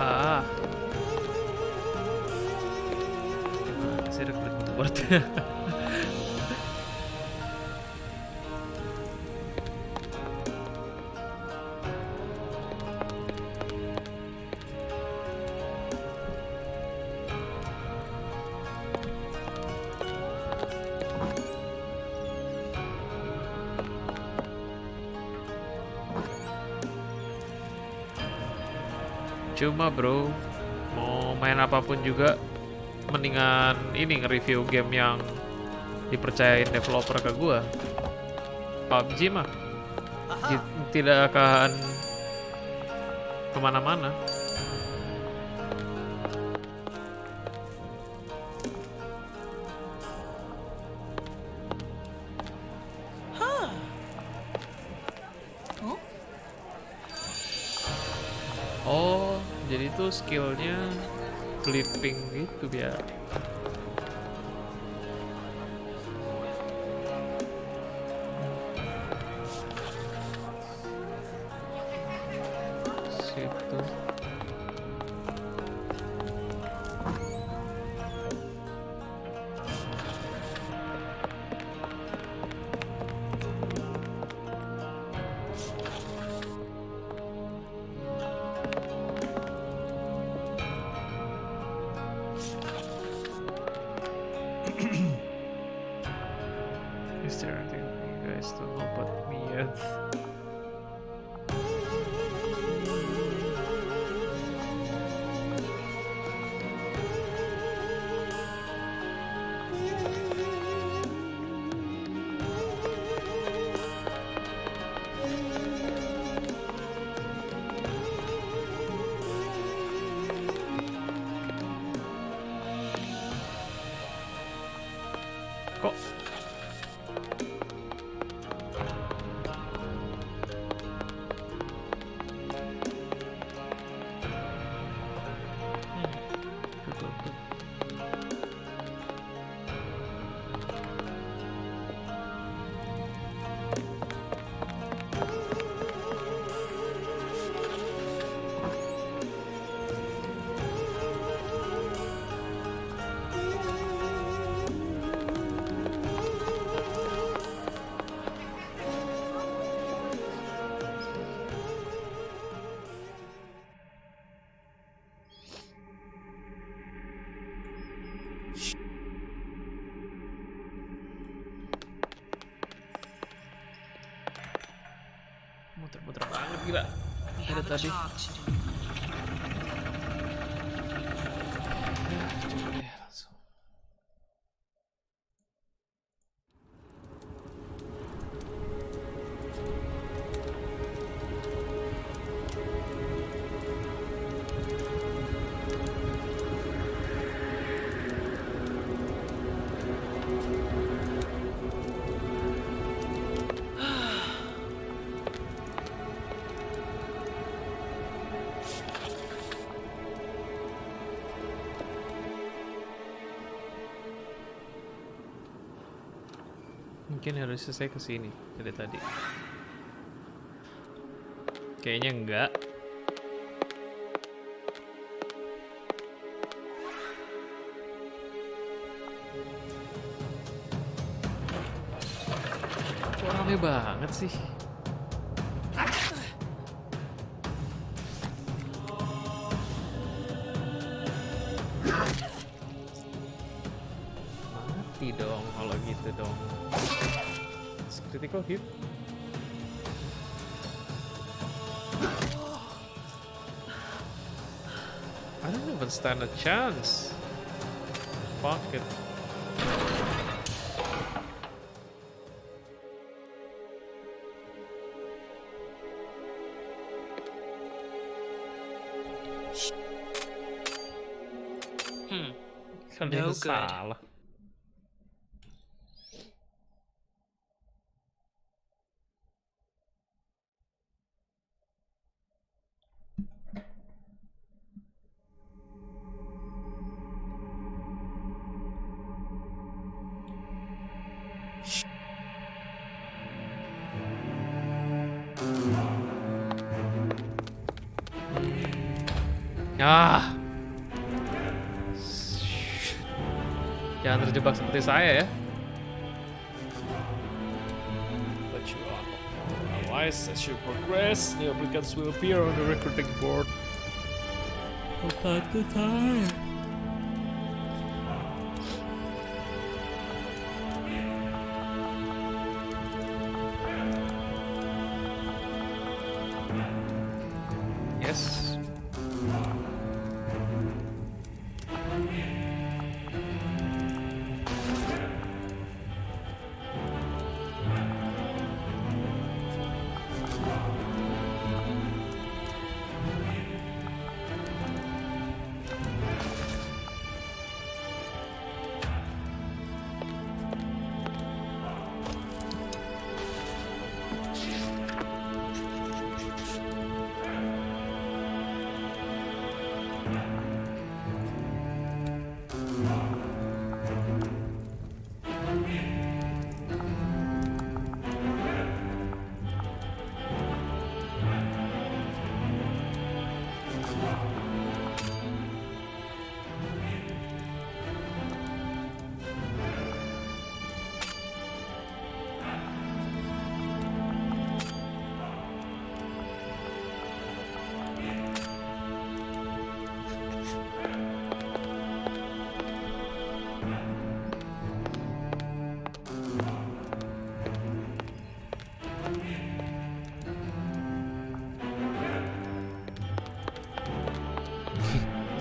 Ah, gimana sih klik keyboard? Cuma bro, mau main apapun juga mendingan ini nge-review game yang dipercayain developer ke gua. PUBG mah tidak akan kemana-mana. Oh, jadi itu skillnya flipping gitu biar. Situ. Is there anything you guys don't know about me yet? Kok betul. Muter-muter banget gila. Udah tadi. Coba deh langsung. Mungkin harusnya saya kesini dari tadi. Kayaknya enggak. Kok rame banget sih? Mati dong kalau gitu dong. Critical hit. I don't even stand a chance. Fuck it. Kalian No good. salah. Ah, jangan terjebak seperti saya ya. But you are otherwise, as you progress, new applicants will appear on the recruiting board. From time to time. Yes.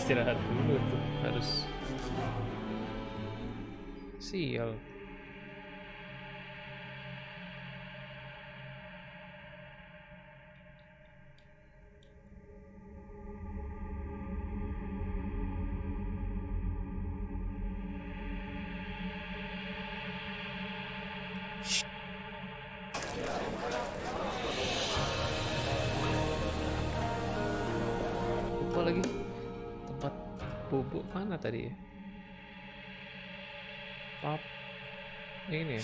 Istirahat dulu tuh, harus sial. Lupa lagi tempat bubuk mana tadi ya? Pub ini ya?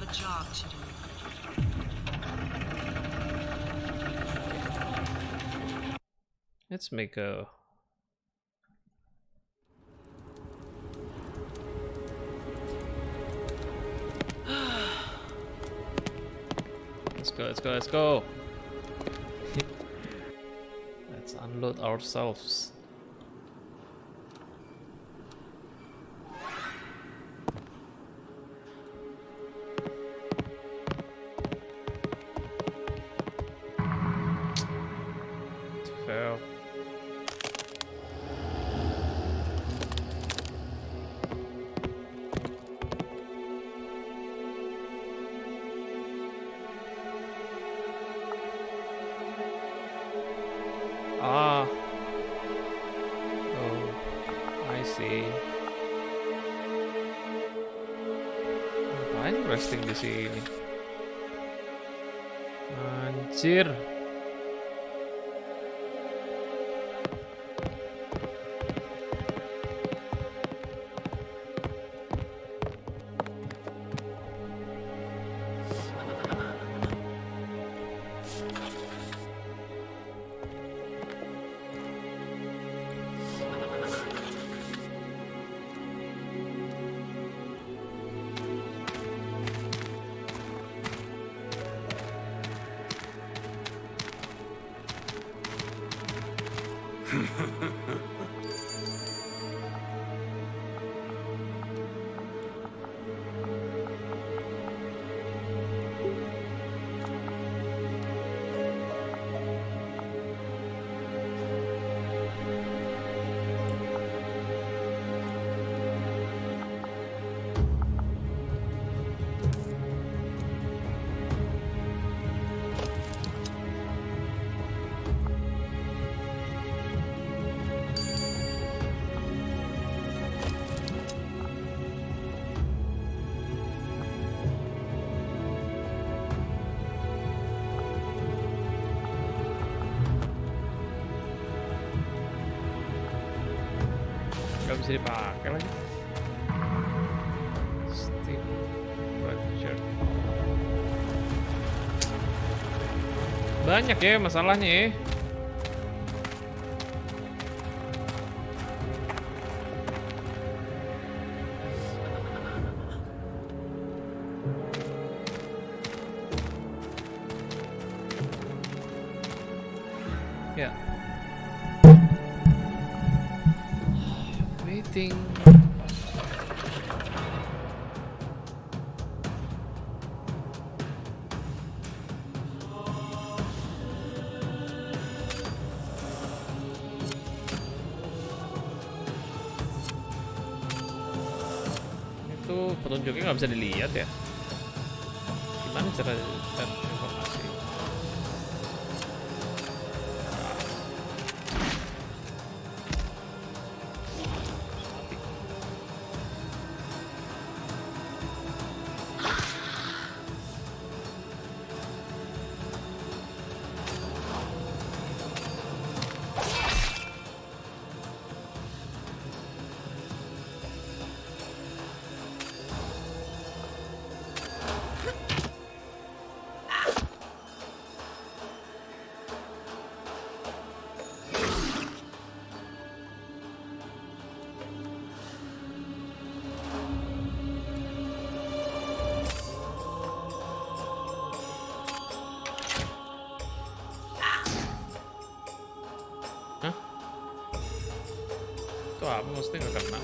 a job to do. Let's make a... Let's go. Let's unload ourselves. Fail. Ah. Oh, I see. Ngapain resting di sini? Anjir. Gak bisa dipakai lagi. Steam Fracture. Banyak ya masalahnya ya. Ya. Waiting. Itu petunjuknya nggak bisa dilihat ya. Gimana cara informasi? Itu apa maksudnya nggak kena?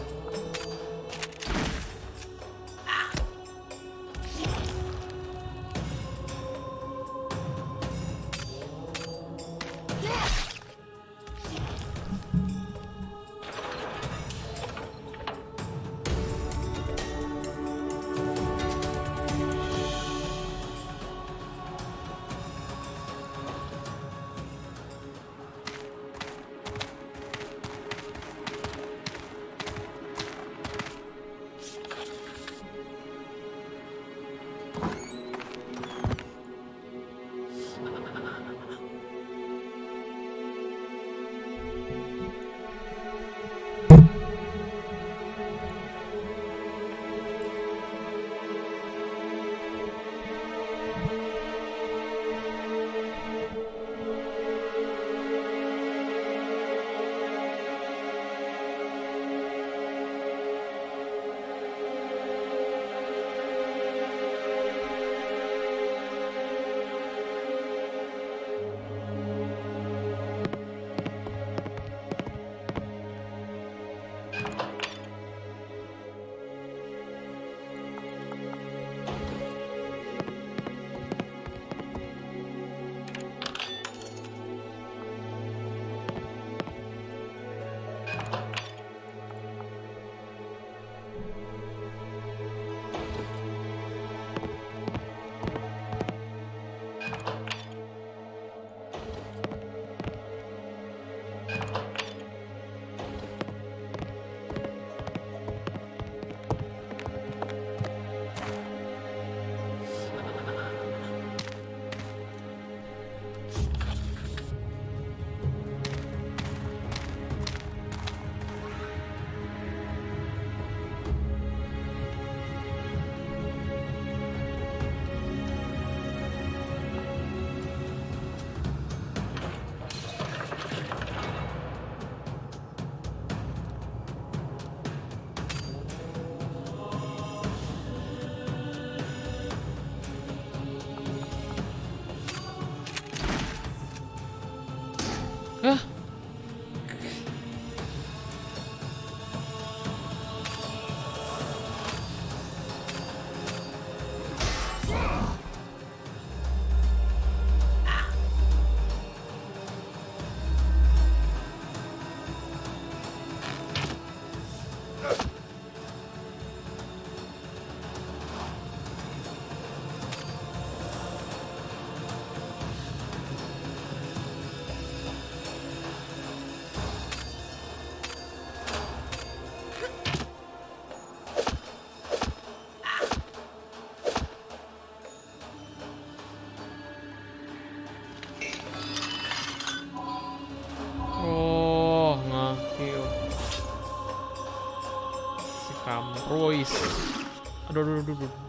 Aduh, aduh, aduh.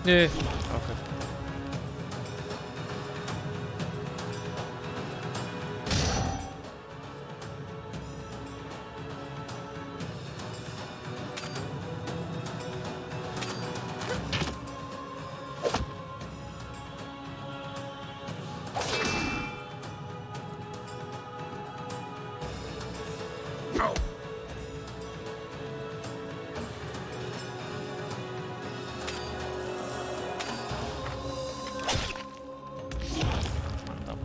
Yeah. Okay. Mantap.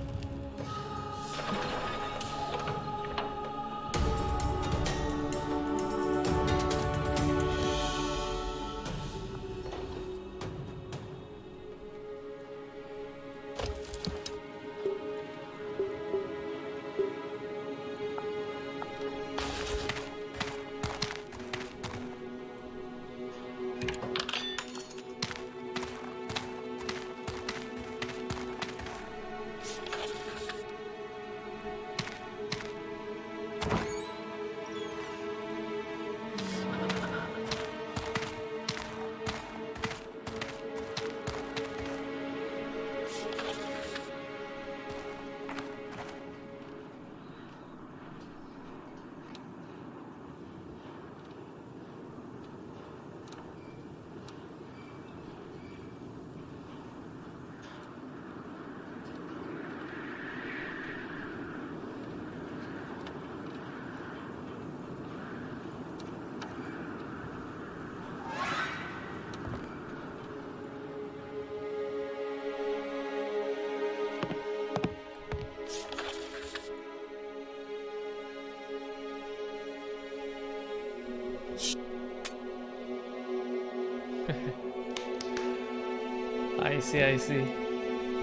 I see, I see.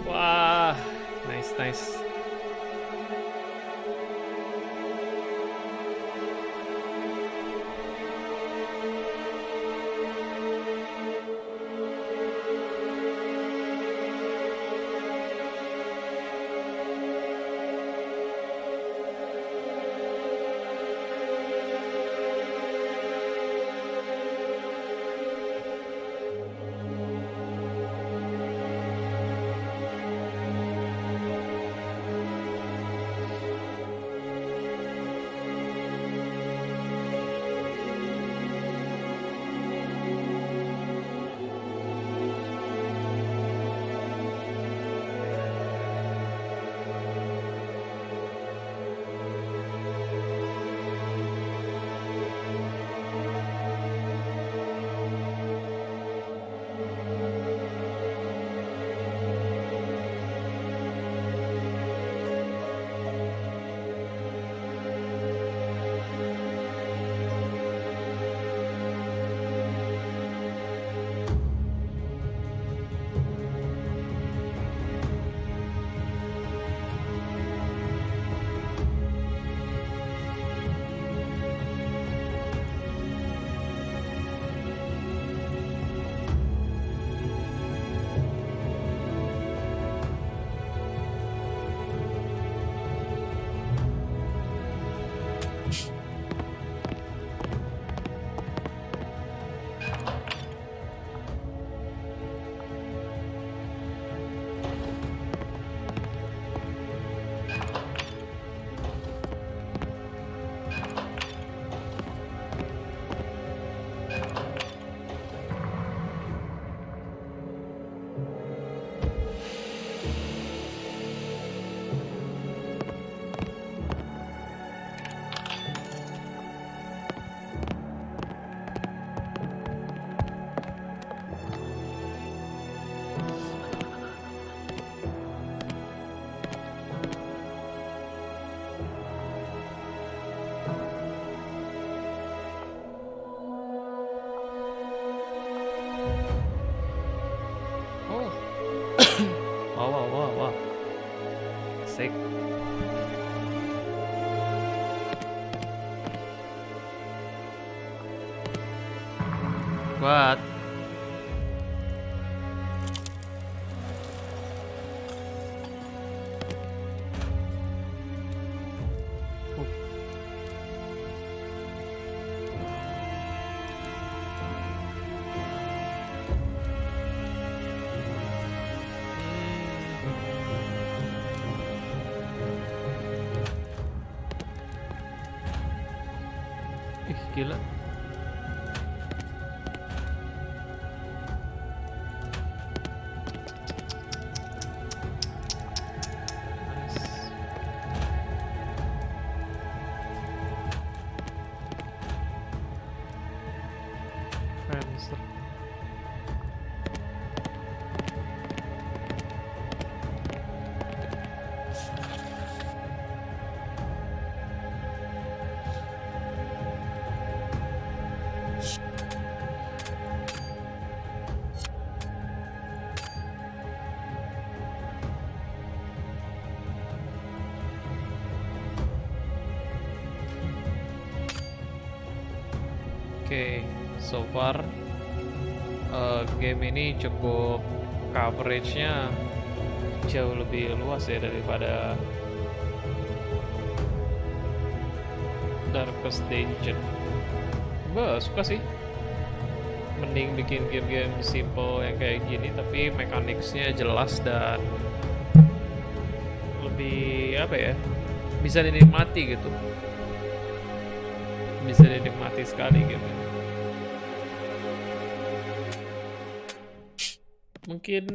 Wah, nice, nice. Wah. Sick. What? Ih, gila. Nice. Friends. Oke, so far game ini cukup coveragenya jauh lebih luas ya daripada Darkest Dungeon. Gue suka sih. Mending bikin game-game simple yang kayak gini tapi mechanicsnya jelas dan lebih apa ya, bisa dinikmati gitu. Bisa dinikmati sekali gitu. Mungkin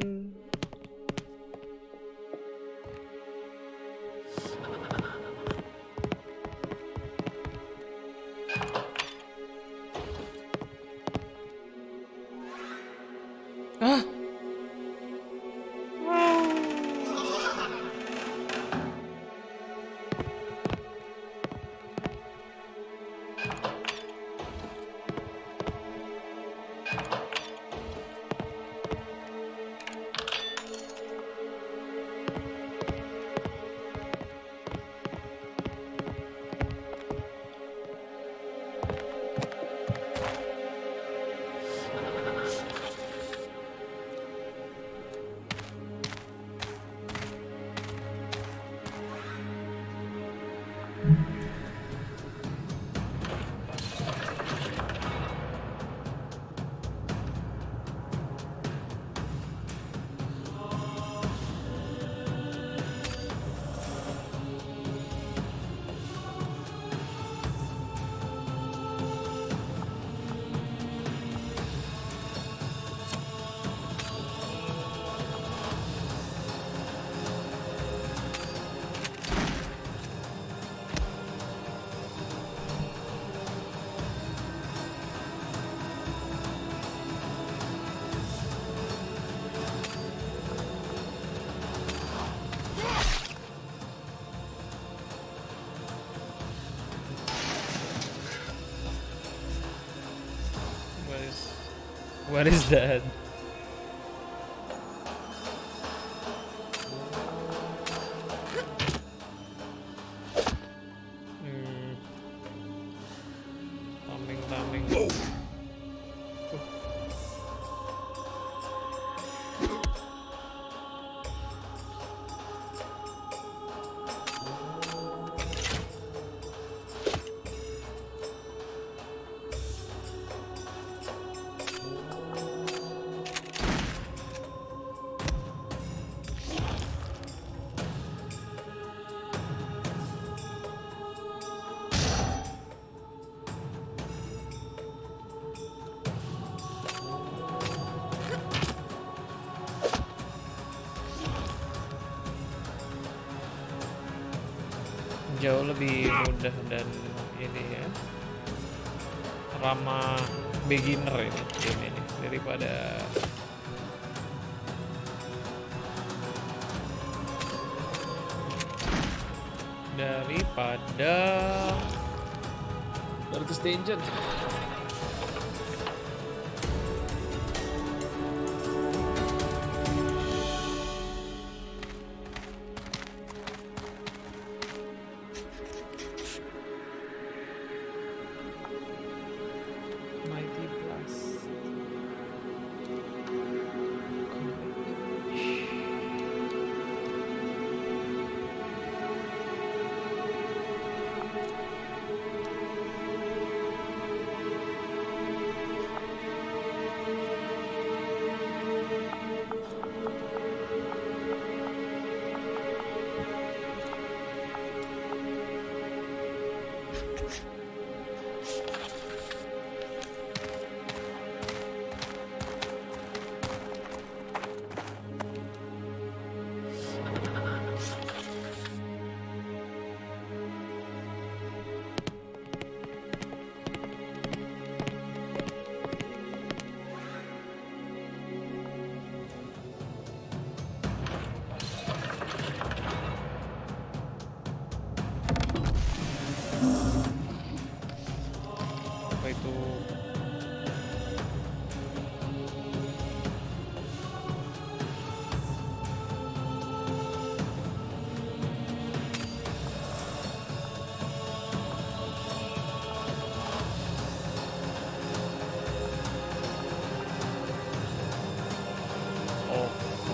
what is that? Tameng. Jauh lebih mudah dan ini ya, ramah beginner ini game ini daripada Darkest Dungeon.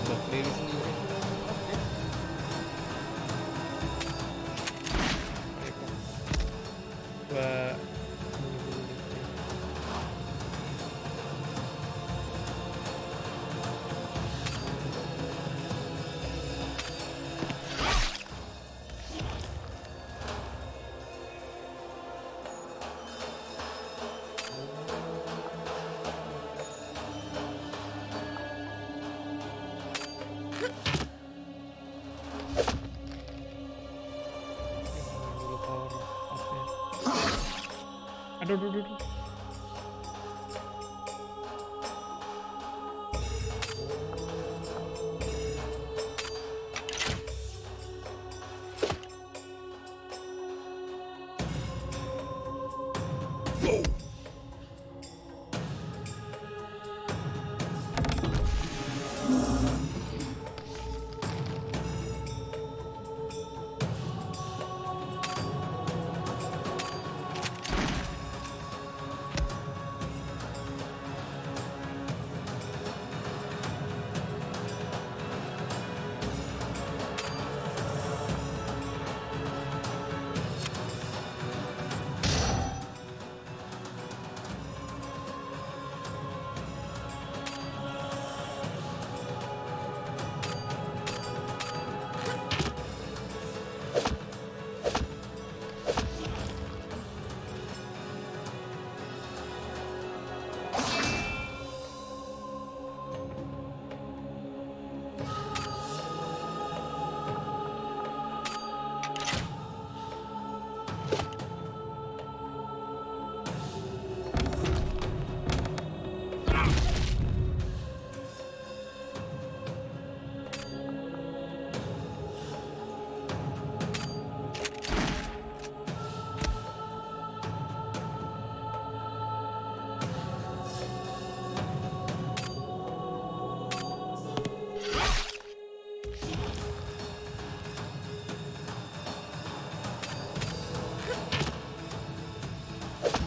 berdiri sendiri. Gua aduh, aduh, aduh, aduh.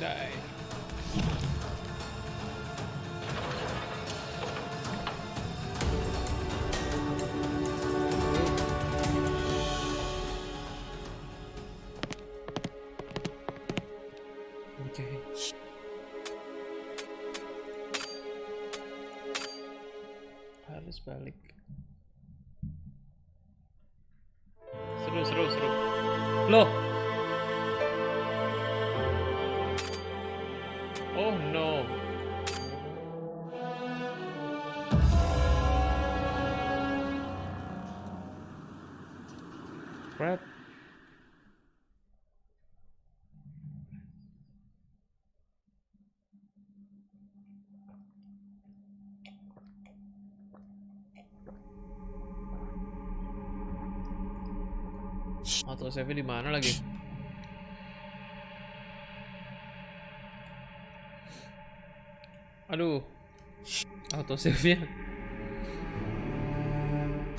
Die. Oke. Harus balik. Seru. Loh. Oh no. Crap. Auto save di mana lagi? Aduh, auto save-nya.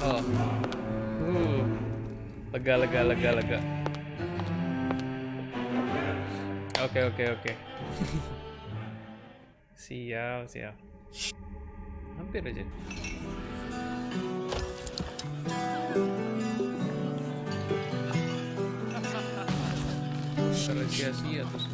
Oh, lega. Oke. Siap. Hampir aja. Karena sia-sia terus.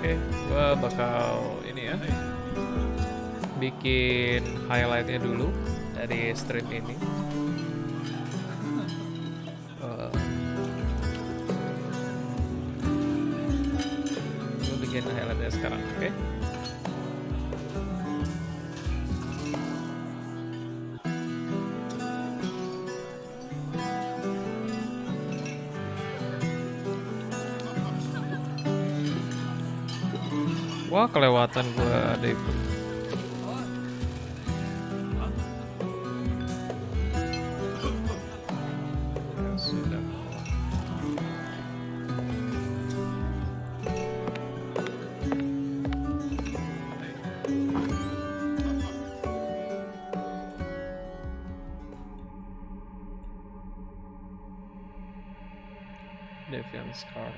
Oke, gua bakal ini ya, bikin highlightnya dulu dari stream ini. Gua bikin highlightnya sekarang, oke? Wah, kelewatan gua ada itu. Ya sudah. Deviant Scar.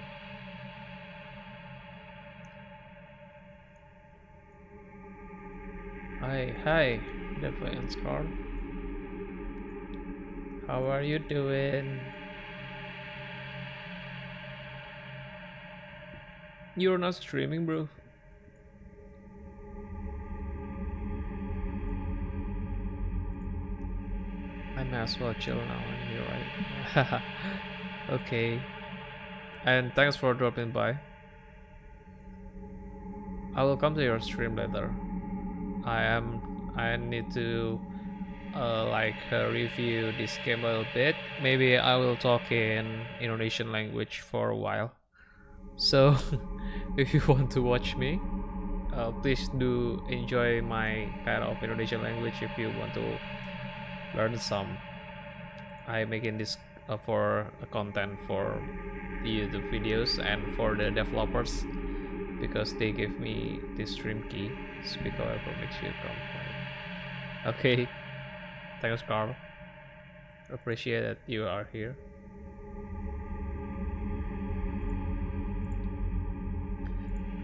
Hi, Deviant Scar. How are you doing? You're not streaming, bro. I may as well chill now anyway, right? Okay. And thanks for dropping by. I will come to your stream later. I need to review this game a little bit. Maybe I will talk in Indonesian language for a while. So if you want to watch me, please do enjoy my kind of Indonesian language if you want to learn some. I'm making this for content for the YouTube videos and for the developers, because they give me the stream key, speak however makes you come. Okay, thanks Carl, appreciate that you are here.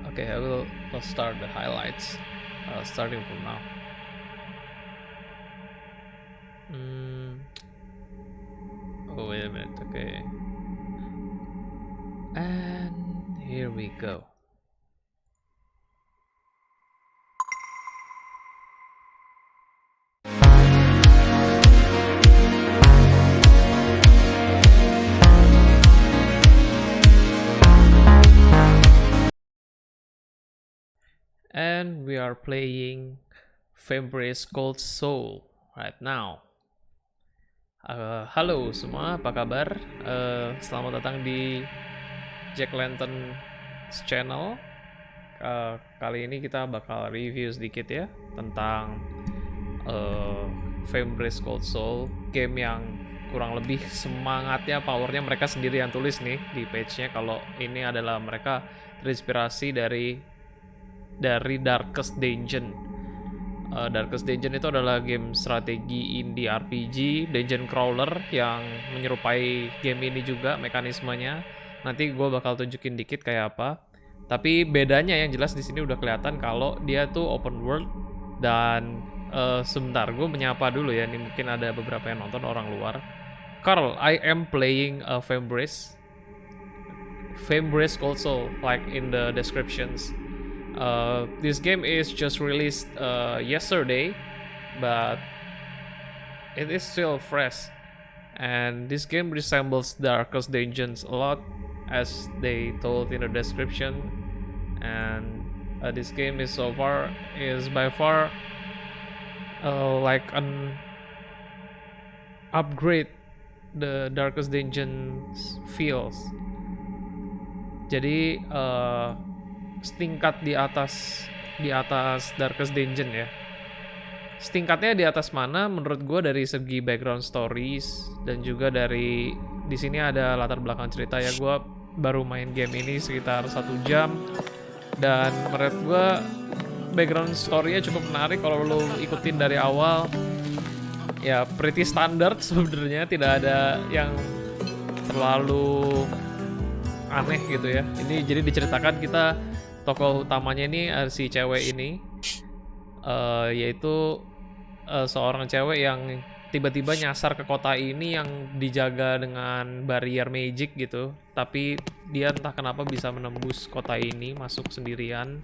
Okay, I'll start the highlights starting from now. Oh, wait a minute, okay. And here we go. And we are playing Vambrace Cold Soul right now. Halo semua, apa kabar? Selamat datang di Jacklanton channel. Kali ini kita bakal review sedikit ya tentang Vambrace Cold Soul, game yang kurang lebih semangatnya, powernya mereka sendiri yang tulis nih di page-nya. Kalau ini adalah mereka terinspirasi dari Darkest Dungeon. Darkest Dungeon itu adalah game strategi indie RPG, dungeon crawler yang menyerupai game ini juga mekanismenya. Nanti gue bakal tunjukin dikit kayak apa. Tapi bedanya yang jelas di sini udah kelihatan kalau dia tuh open world. Dan sebentar, gue menyapa dulu ya. Ini mungkin ada beberapa yang nonton orang luar. Carl, I am playing Vambrace Cold Soul, like in the descriptions. This game is just released yesterday, but it is still fresh, and this game resembles Darkest Dungeons a lot, as they told in the description. And this game is by far like an upgrade the Darkest Dungeons feels. Jadi setingkat di atas Darkest Dungeon ya. Setingkatnya di atas mana menurut gue dari segi background stories, dan juga dari di sini ada latar belakang cerita ya. Gue baru main game ini sekitar 1 jam, dan menurut gue background story-nya cukup menarik kalau lo ikutin dari awal. Ya pretty standard sebenarnya, tidak ada yang terlalu aneh gitu ya. Ini jadi diceritakan kita tokoh utamanya ini si cewek ini, yaitu seorang cewek yang tiba-tiba nyasar ke kota ini yang dijaga dengan barrier magic gitu, tapi dia entah kenapa bisa menembus kota ini, masuk sendirian,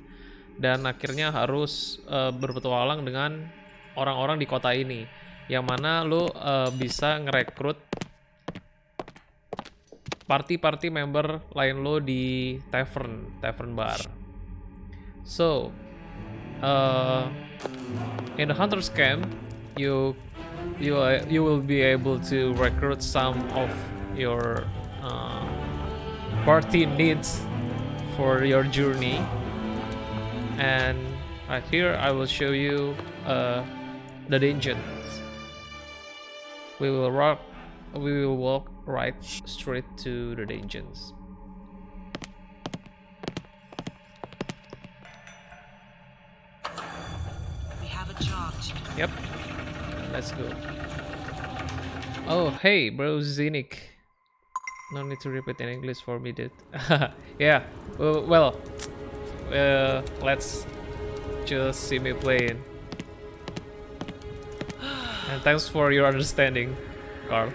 dan akhirnya harus berpetualang dengan orang-orang di kota ini, yang mana lo bisa ngerekrut party member lain lo di tavern bar. So in the hunter's camp, you will be able to recruit some of your party needs for your journey. And right here I will show you the dungeons. We will walk right straight to the dungeons. We have a job to do. Yep. Let's go. Oh, hey, bro, Zinnik. No need to repeat in English for me, dude. Yeah. Well, let's just see me playing. And thanks for your understanding, Carl.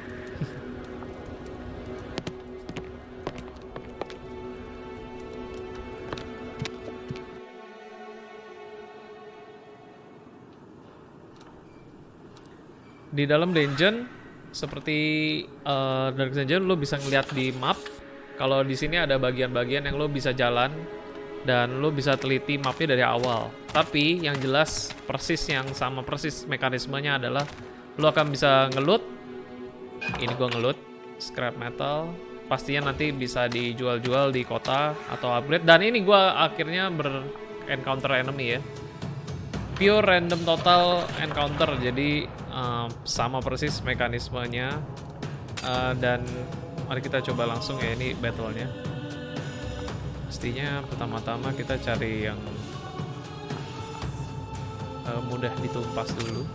Di dalam dungeon seperti Dark Dungeon lo bisa ngeliat di map kalau di sini ada bagian-bagian yang lo bisa jalan dan lo bisa teliti mapnya dari awal. Tapi yang jelas yang sama persis mekanismenya adalah lo akan bisa ngeloot. Ini gua ngeloot scrap metal. Pastinya nanti bisa dijual-jual di kota atau upgrade. Dan ini gua akhirnya encounter enemy ya. Pure random total encounter, jadi sama persis mekanismenya. Dan mari kita coba langsung ya ini battle-nya. Pastinya pertama-tama kita cari yang mudah ditumpas dulu.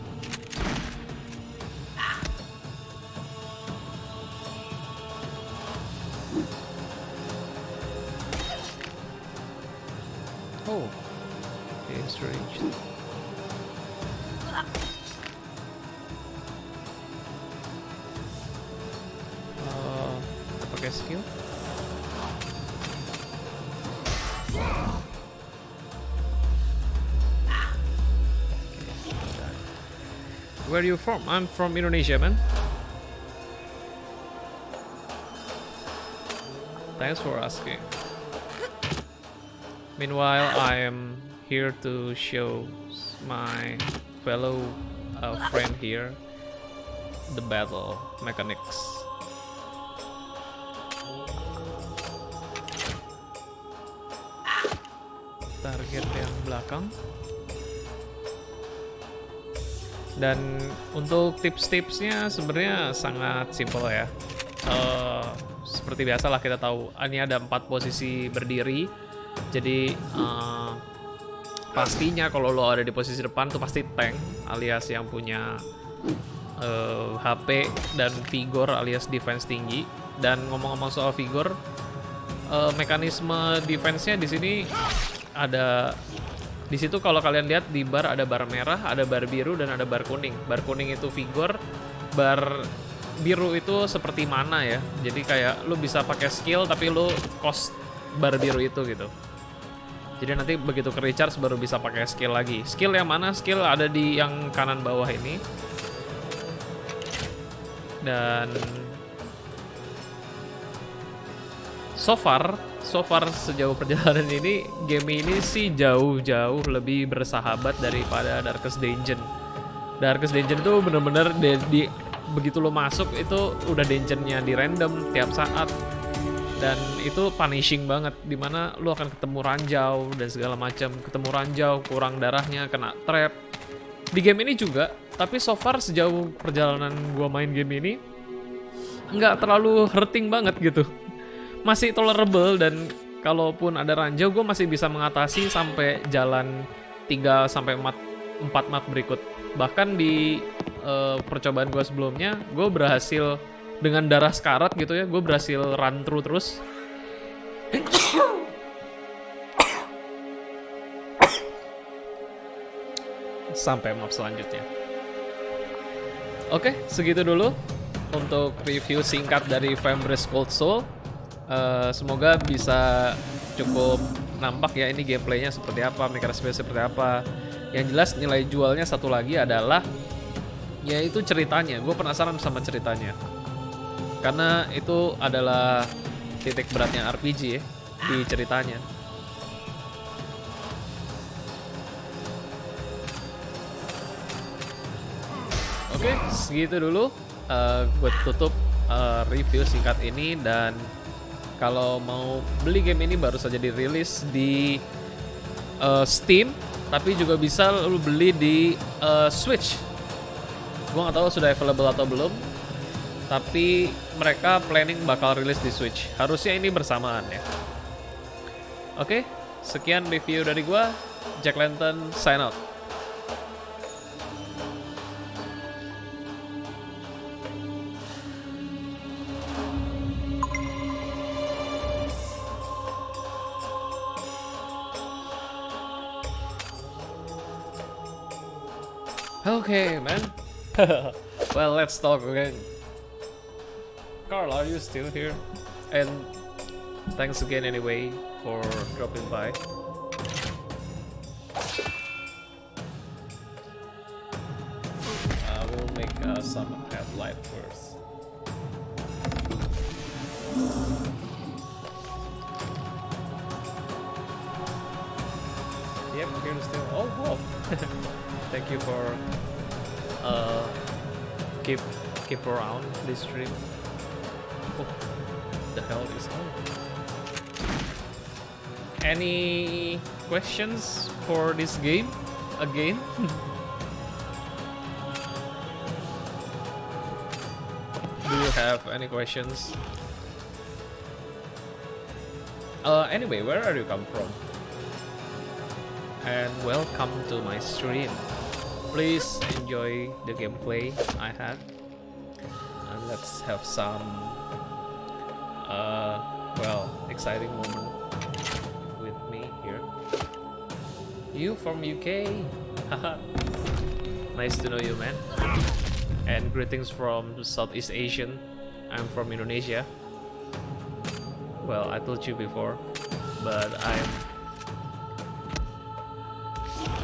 Oh, okay, strange. Kita pakai skill. Where are you from? I'm from Indonesia, man. Thanks for asking. Meanwhile, I am here to show my fellow friend here the battle mechanics. Target yang belakang. Dan untuk tips-tipsnya sebenarnya sangat simpel ya. Seperti biasalah kita tahu ini ada 4 posisi berdiri. Jadi pastinya kalau lo ada di posisi depan tuh pasti tank alias yang punya HP dan vigor alias defense tinggi. Dan ngomong-ngomong soal vigor, mekanisme defense-nya di sini ada. Di situ kalau kalian lihat di bar ada bar merah, ada bar biru, dan ada bar kuning. Bar kuning itu vigor, bar biru itu seperti mana ya. Jadi kayak lu bisa pakai skill tapi lu cost bar biru itu gitu. Jadi nanti begitu ke recharge baru bisa pakai skill lagi. Skill yang mana? Skill ada di yang kanan bawah ini. Dan so far sejauh perjalanan ini, game ini sih jauh-jauh lebih bersahabat daripada Darkest Dungeon. Darkest Dungeon itu bener-bener begitu lo masuk itu udah dungeonnya di random tiap saat. Dan itu punishing banget, dimana lo akan ketemu ranjau dan segala macam. Ketemu ranjau, kurang darahnya, kena trap. Di game ini juga, tapi so far sejauh perjalanan gua main game ini nggak terlalu hurting banget gitu. Masih tolerable, dan kalaupun ada ranjau gue masih bisa mengatasi sampai jalan 3-4 map berikut. Bahkan di percobaan gue sebelumnya gue berhasil dengan darah sekarat gitu ya, gue berhasil run through terus. Sampai map selanjutnya. Oke, segitu dulu untuk review singkat dari Vambrace Cold Soul. Semoga bisa cukup nampak ya ini gameplaynya seperti apa, mekanisme seperti apa. Yang jelas nilai jualnya satu lagi adalah yaitu ceritanya. Gue penasaran sama ceritanya. Karena itu adalah titik beratnya RPG ya, di ceritanya. Oke, segitu dulu. Gue tutup review singkat ini, dan kalau mau beli game ini baru saja dirilis di Steam, tapi juga bisa lu beli di Switch. Gue nggak tahu sudah available atau belum, tapi mereka planning bakal rilis di Switch. Harusnya ini bersamaan ya. Oke, sekian review dari gue. Jacklanton sign out. Okay, man. Well, let's talk again. Carl, are you still here? And thanks again anyway for dropping by. We'll make some headlight first. Yep, here still. Oh, wow. Thank you for keep around this stream. Oh, the hell is on? Any questions for this game again? Do you have any questions? Anyway, where are you come from? And welcome to my stream. Please enjoy the gameplay I had, and let's have some well, exciting moment with me here. You from UK? Haha. Nice to know you, man. And greetings from Southeast Asian. I'm from Indonesia. Well, I told you before, but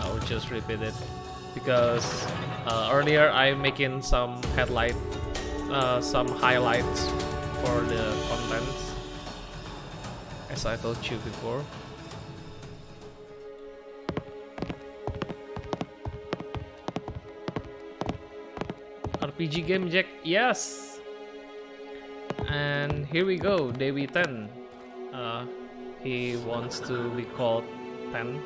I'll just repeat it because earlier I'm making some some highlights for the content, as I told you before. RPG game, Jack? Yes! And here we go, Dewi 10. He wants to be called 10.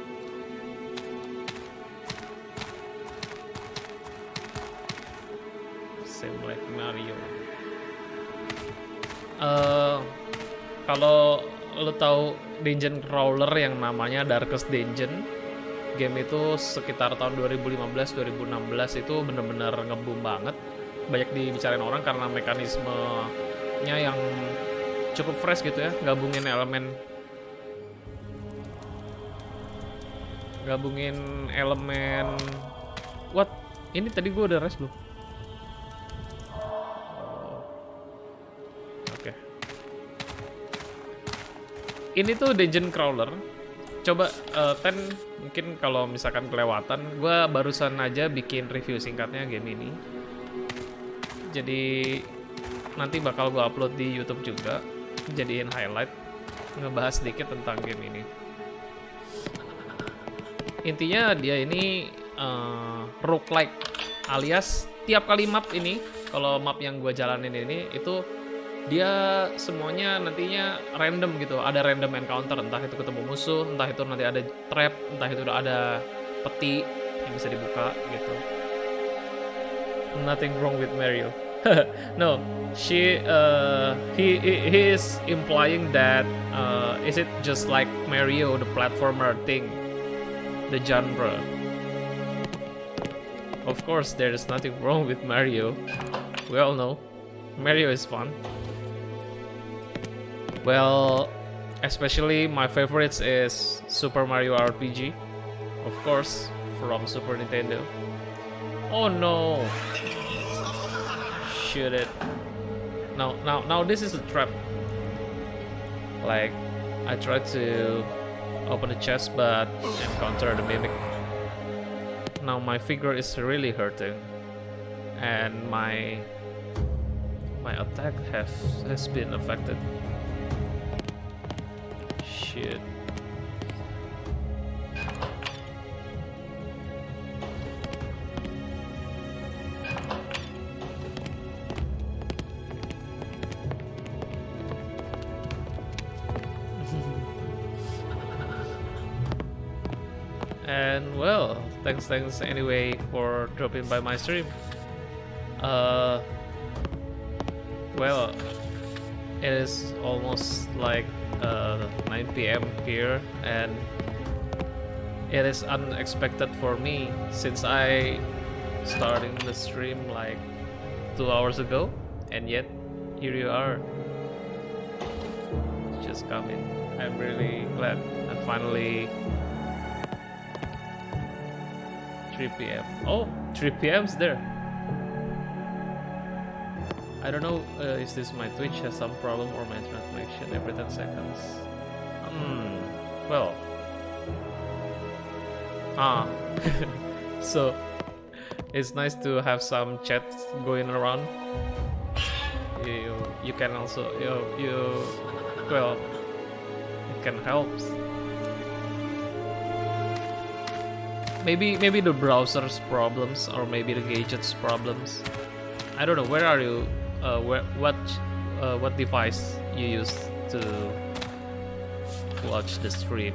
Same like Mario. Kalau lo tahu dungeon crawler yang namanya Darkest Dungeon, game itu sekitar tahun 2015-2016 itu bener-bener nge-boom banget. Banyak dibicarain orang karena mekanismenya yang cukup fresh gitu ya, gabungin elemen what? Ini tadi gue udah rest belum? Oke. Ini tuh dungeon crawler. Coba Ten mungkin kalau misalkan kelewatan, gue barusan aja bikin review singkatnya game ini. Jadi nanti bakal gue upload di YouTube juga, jadiin highlight, ngebahas sedikit tentang game ini. Intinya dia ini roguelike, alias tiap kali map ini, kalau map yang gue jalanin ini itu dia semuanya nantinya random gitu, ada random encounter, entah itu ketemu musuh, entah itu nanti ada trap, entah itu ada peti yang bisa dibuka gitu. Nothing wrong with Mario. No, he is implying that is it just like Mario, the platformer thing, the genre. Of course, there is nothing wrong with Mario. We all know Mario is fun. Well, especially my favorites is Super Mario RPG, of course, from Super Nintendo. Oh no! shoot it. Now this is a trap. Like, I tried to open the chest but encounter the mimic. Now my finger is really hurting, and my attack has been affected. Shit. And well, thanks anyway for dropping by my stream. Well, it is almost like 9 p.m. here, and it is unexpected for me since I starting the stream like 2 hours ago, and yet here you are. Just come in. I'm really glad I finally 3 p.m. Oh, 3 p.m.'s there. I don't know, is this my Twitch has some problem or my internet connection every 10 seconds? Well. So, it's nice to have some chat going around. You can also, well, it can help. Maybe the browser's problems, or maybe the gadget's problems. I don't know. Where are you? What device you use to watch the stream?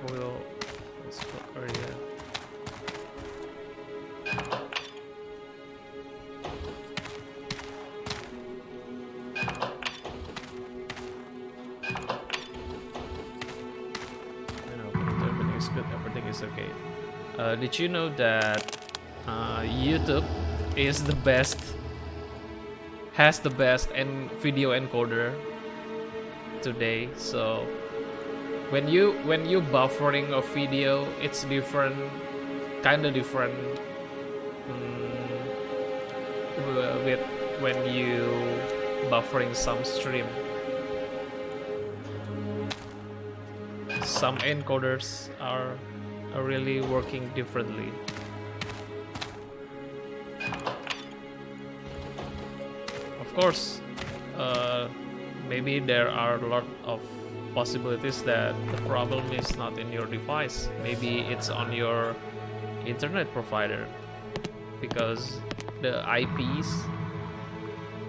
Well, let's go area. Everything is okay. Did you know that YouTube is the best, has the best video encoder today? So when you buffering a video, it's different, kind of different with when you buffering some stream. Some encoders are really working differently. Of course, maybe there are a lot of possibilities that the problem is not in your device. Maybe it's on your internet provider, because the IPs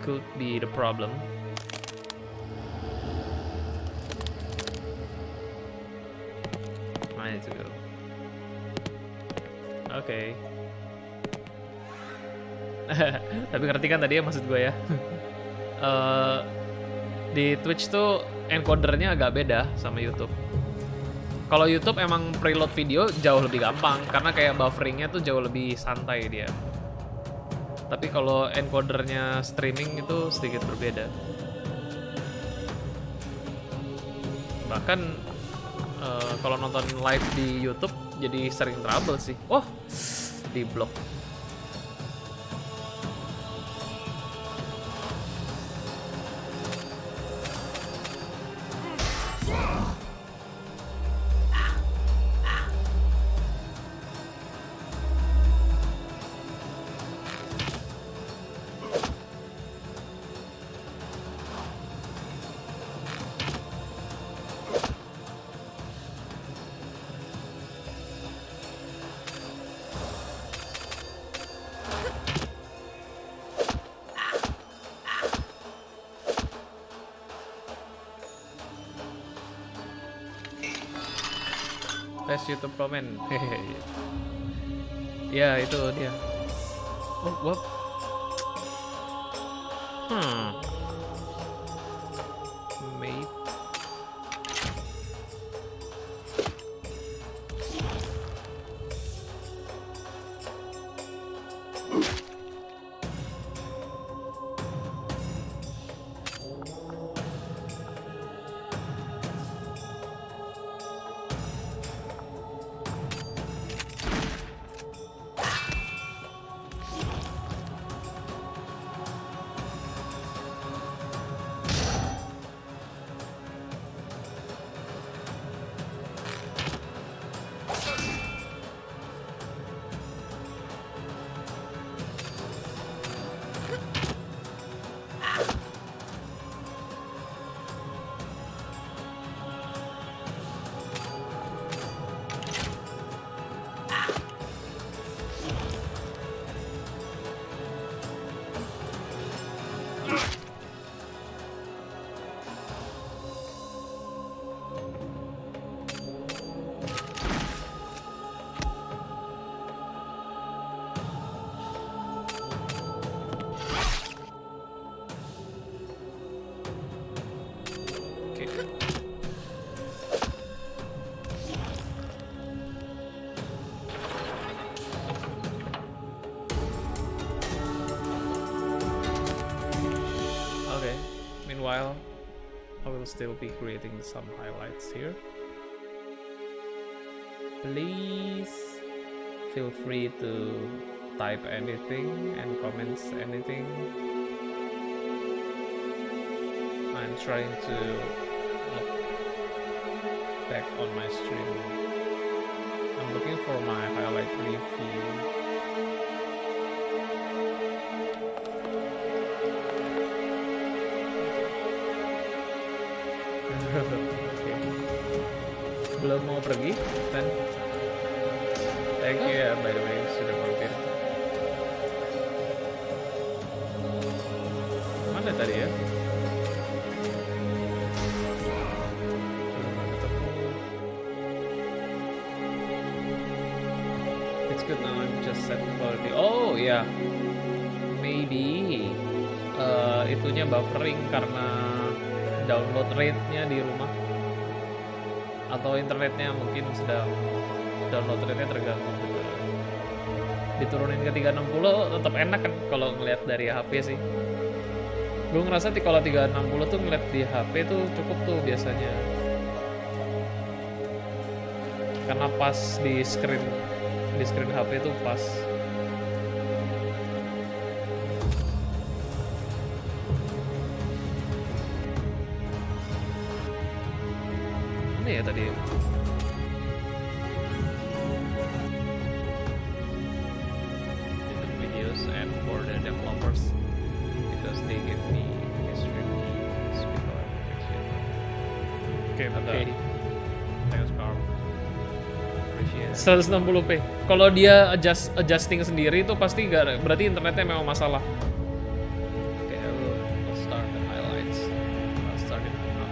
could be the problem. I need to go. Oke. Tapi ngerti kan tadi ya maksud gue ya. Di Twitch tuh encodernya agak beda sama YouTube. Kalau YouTube emang preload video jauh lebih gampang karena kayak bufferingnya tuh jauh lebih santai dia. Tapi kalau encodernya streaming itu sedikit berbeda. Bahkan kalau nonton live di YouTube jadi sering trouble sih. Oh, di blok. Tes YouTube komen. Ya itu dia. Oh, what? Mate. meanwhile, I will still be creating some highlights here. Please feel free to type anything and comments anything. I'm trying to look back on my stream. I'm looking for my highlight review. Okay. Belum mau pergi kan? Thank you ya, by the way, sudah mampir. Mana tadi ya? Belum ketemu. It's good now, I'm just set quality. Oh ya, yeah. Maybe itunya buffering karena download rate-nya di rumah, atau internetnya mungkin sedang download rate-nya terganggu gitu. Diturunin ke 360 tetap enak kan kalau ngeliat dari HP sih. Gue ngerasa kalau 360 tuh ngeliat di HP tuh cukup tuh biasanya, karena pas di screen HP tuh pas. Ini ya tadi videos and for the developers because they give me extremely speed application. Okay, thanks Carl. Appreciate it. 160p. Kalau dia adjusting sendiri itu pasti nggak, berarti internetnya memang masalah. Okay, I'll start the highlights. I'll start it now.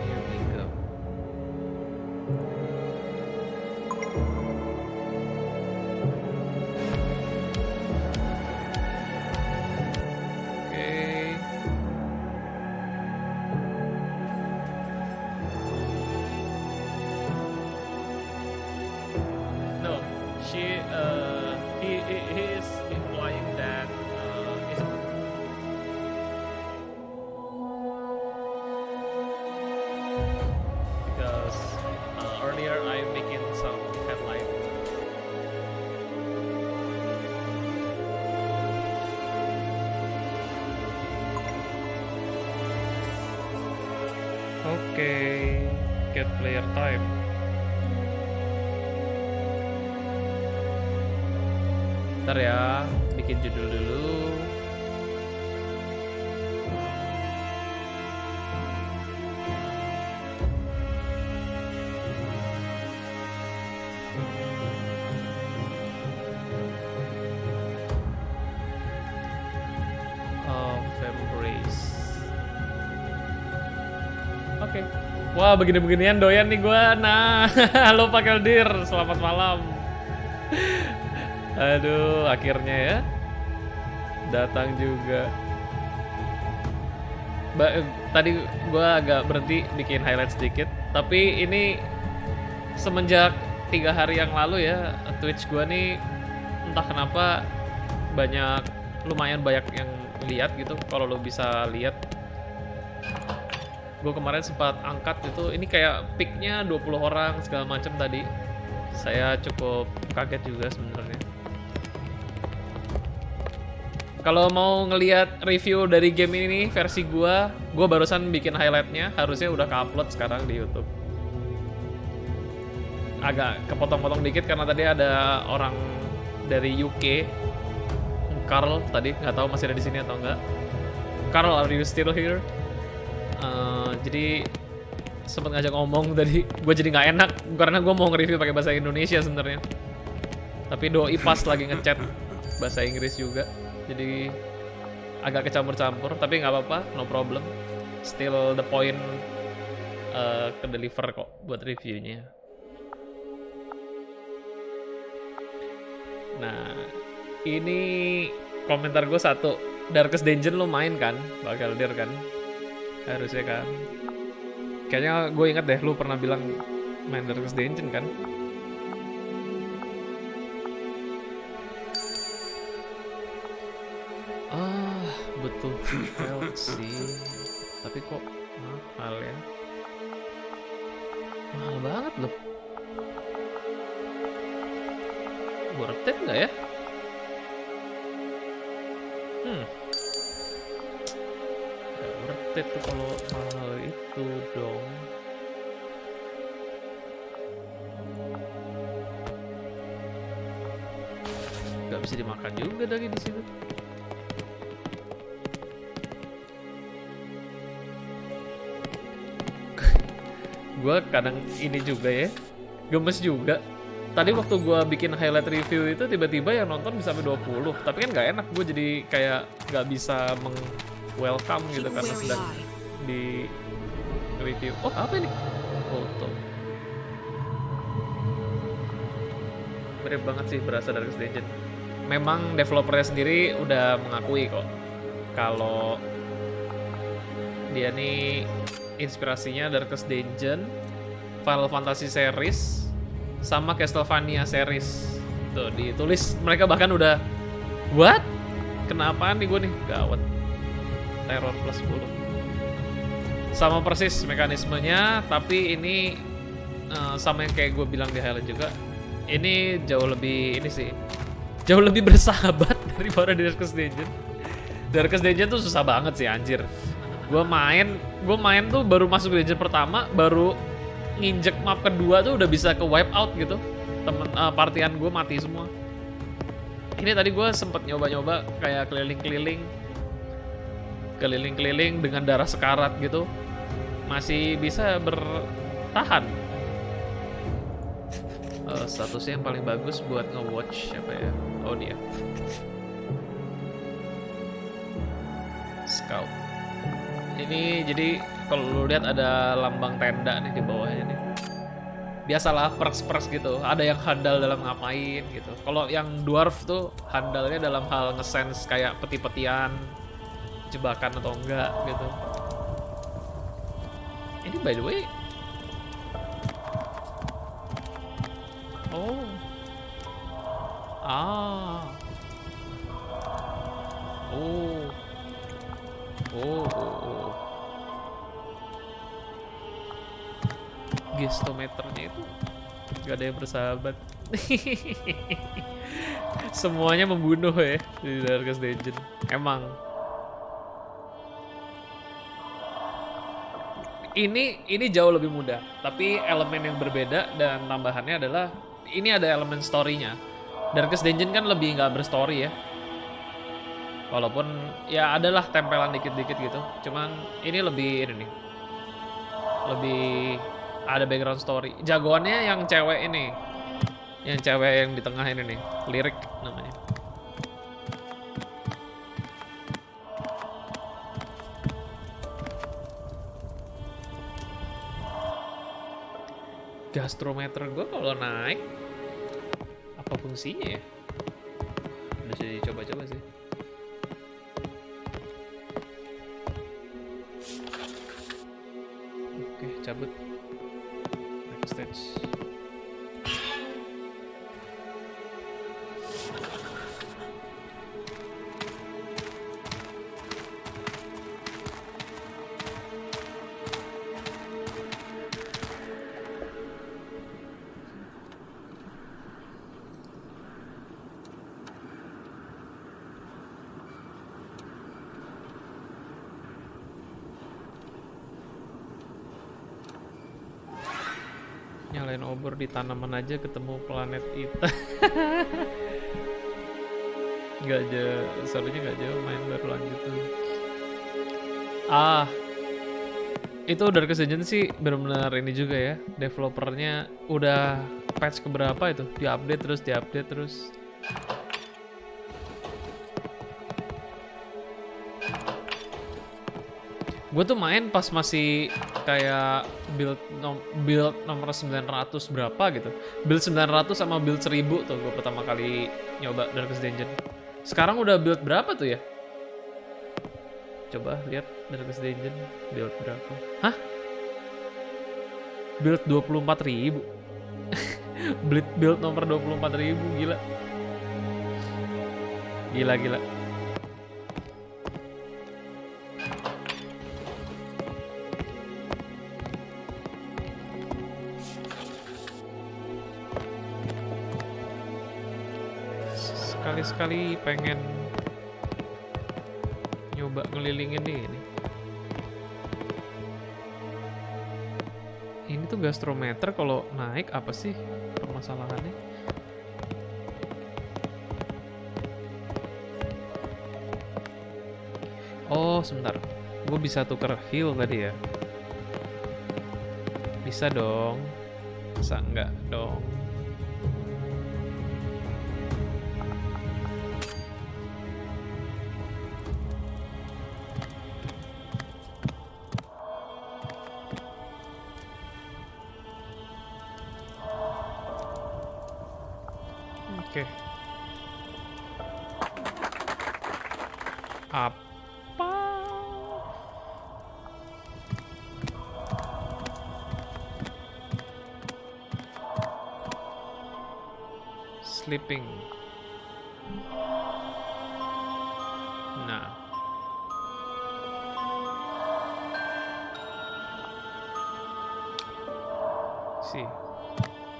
Here we go. Okay. No, he is implying that it's because earlier I'm making some headline. Okay, get player time. Ntar ya, bikin judul dulu. Vambrace. Oke. Wah, begini-beginian doyan nih gua. Nah, halo Pak Keldir, selamat malam. Aduh, akhirnya ya datang juga. Tadi gua agak berhenti bikin highlight sedikit, tapi ini semenjak 3 hari yang lalu ya, Twitch gua nih entah kenapa lumayan banyak yang lihat gitu. Kalau lo bisa lihat, gue kemarin sempat angkat itu, ini kayak peaknya 20 orang segala macam tadi. Saya cukup kaget juga sebenarnya. Kalau mau ngelihat review dari game ini versi gue barusan bikin highlightnya, harusnya udah ke-upload sekarang di YouTube. Agak kepotong-potong dikit karena tadi ada orang dari UK, Carl tadi, nggak tahu masih ada di sini atau enggak. Carl, are you still here? Jadi sempet ngajak ngomong tadi, gue jadi nggak enak karena gue mau nge-review pakai bahasa Indonesia sebenarnya. Tapi doi pas lagi ngechat bahasa Inggris juga, jadi agak kecampur-campur. Tapi nggak apa-apa, no problem. Still the point ke deliver kok buat reviewnya. Nah, ini komentar gue satu. Darkest Dungeon lo main kan, bakal dir kan? Harusnya kan. Kayaknya gue inget deh lu pernah bilang main Darkest Dungeon kan? Ah, betul file sih. Tapi kok mahal ya? Mahal banget loh. Worth it nggak ya? Nggak worth it tuh kalau mahal itu dong. Nggak bisa dimakan juga lagi di situ. Gue kadang ini juga ya, gemes juga. Tadi waktu gue bikin highlight review itu tiba-tiba yang nonton bisa sampai 20. Tapi kan nggak enak, gue jadi kayak nggak bisa welcome gitu karena sedang di review. Oh apa ini? Foto. Mirip banget sih, berasa dari Jacklanton. Memang developernya sendiri udah mengakui kok kalau dia nih inspirasinya dari Jacklanton, Final Fantasy series, sama Castlevania series. Tuh ditulis, mereka bahkan udah what? Kenapa nih gue nih? Gawat. Terror plus 10. Sama persis mekanismenya, tapi ini sama yang kayak gue bilang di highlight juga. Ini jauh lebih ini sih. Jauh lebih bersahabat daripada di Jacklanton. Jacklanton tuh susah banget sih anjir. Gue main tuh baru masuk dungeon pertama, baru nginjek map kedua tuh udah bisa ke wipe out gitu. Partian gue mati semua. Ini tadi gue sempet nyoba-nyoba kayak keliling-keliling dengan darah sekarat gitu, masih bisa bertahan. Statusnya yang paling bagus buat nge-watch apa ya? Oh dia Scout. Ini jadi kalau lu lihat ada lambang tenda nih di bawahnya nih. Biasalah perks gitu. Ada yang handal dalam ngapain gitu. Kalau yang dwarf tuh handalnya dalam hal ngesense kayak peti-petian, jebakan atau enggak gitu. Ini by the way. Oh. Ah. Oh. Oh. Gestometernya itu gak ada yang bersahabat. Semuanya membunuh ya di Jacklanton. Emang ini jauh lebih mudah, tapi elemen yang berbeda dan tambahannya adalah ini ada elemen story-nya. Jacklanton kan lebih nggak berstory ya. Walaupun ya adalah tempelan dikit-dikit gitu. Cuman ini lebih ini nih. Lebih ada background story. Jagoannya yang cewek ini. Yang cewek yang di tengah ini nih. Lirik namanya. Gastrometer gue kalau naik apa fungsinya ya? Udah sih coba-coba sih. Oke, cabut. Next stage. Nyalain obor di tanaman aja ketemu planet kita. Gak jauh, soalnya gak jauh, main baru lanjut tuh. Itu udah Jacklanton sih benar-benar ini juga ya. Developernya udah patch keberapa itu? Diupdate terus. Gue tuh main pas masih kayak build nomor 900 berapa gitu. Build 900 sama build 1000 tuh gue pertama kali nyoba Jacklanton. Sekarang udah build berapa tuh ya? Coba lihat Jacklanton build berapa. Hah? Build 24.000. Build nomor 24.000, gila. Gila. sekali-sekali pengen nyoba ngelilingin ini. Ini tuh gastrometer kalau naik apa sih permasalahannya? Oh, sebentar. Gue bisa tuker heal tadi ya? Bisa dong. Masa enggak dong? Oke. Apa? Sleeping. Nah. Sih.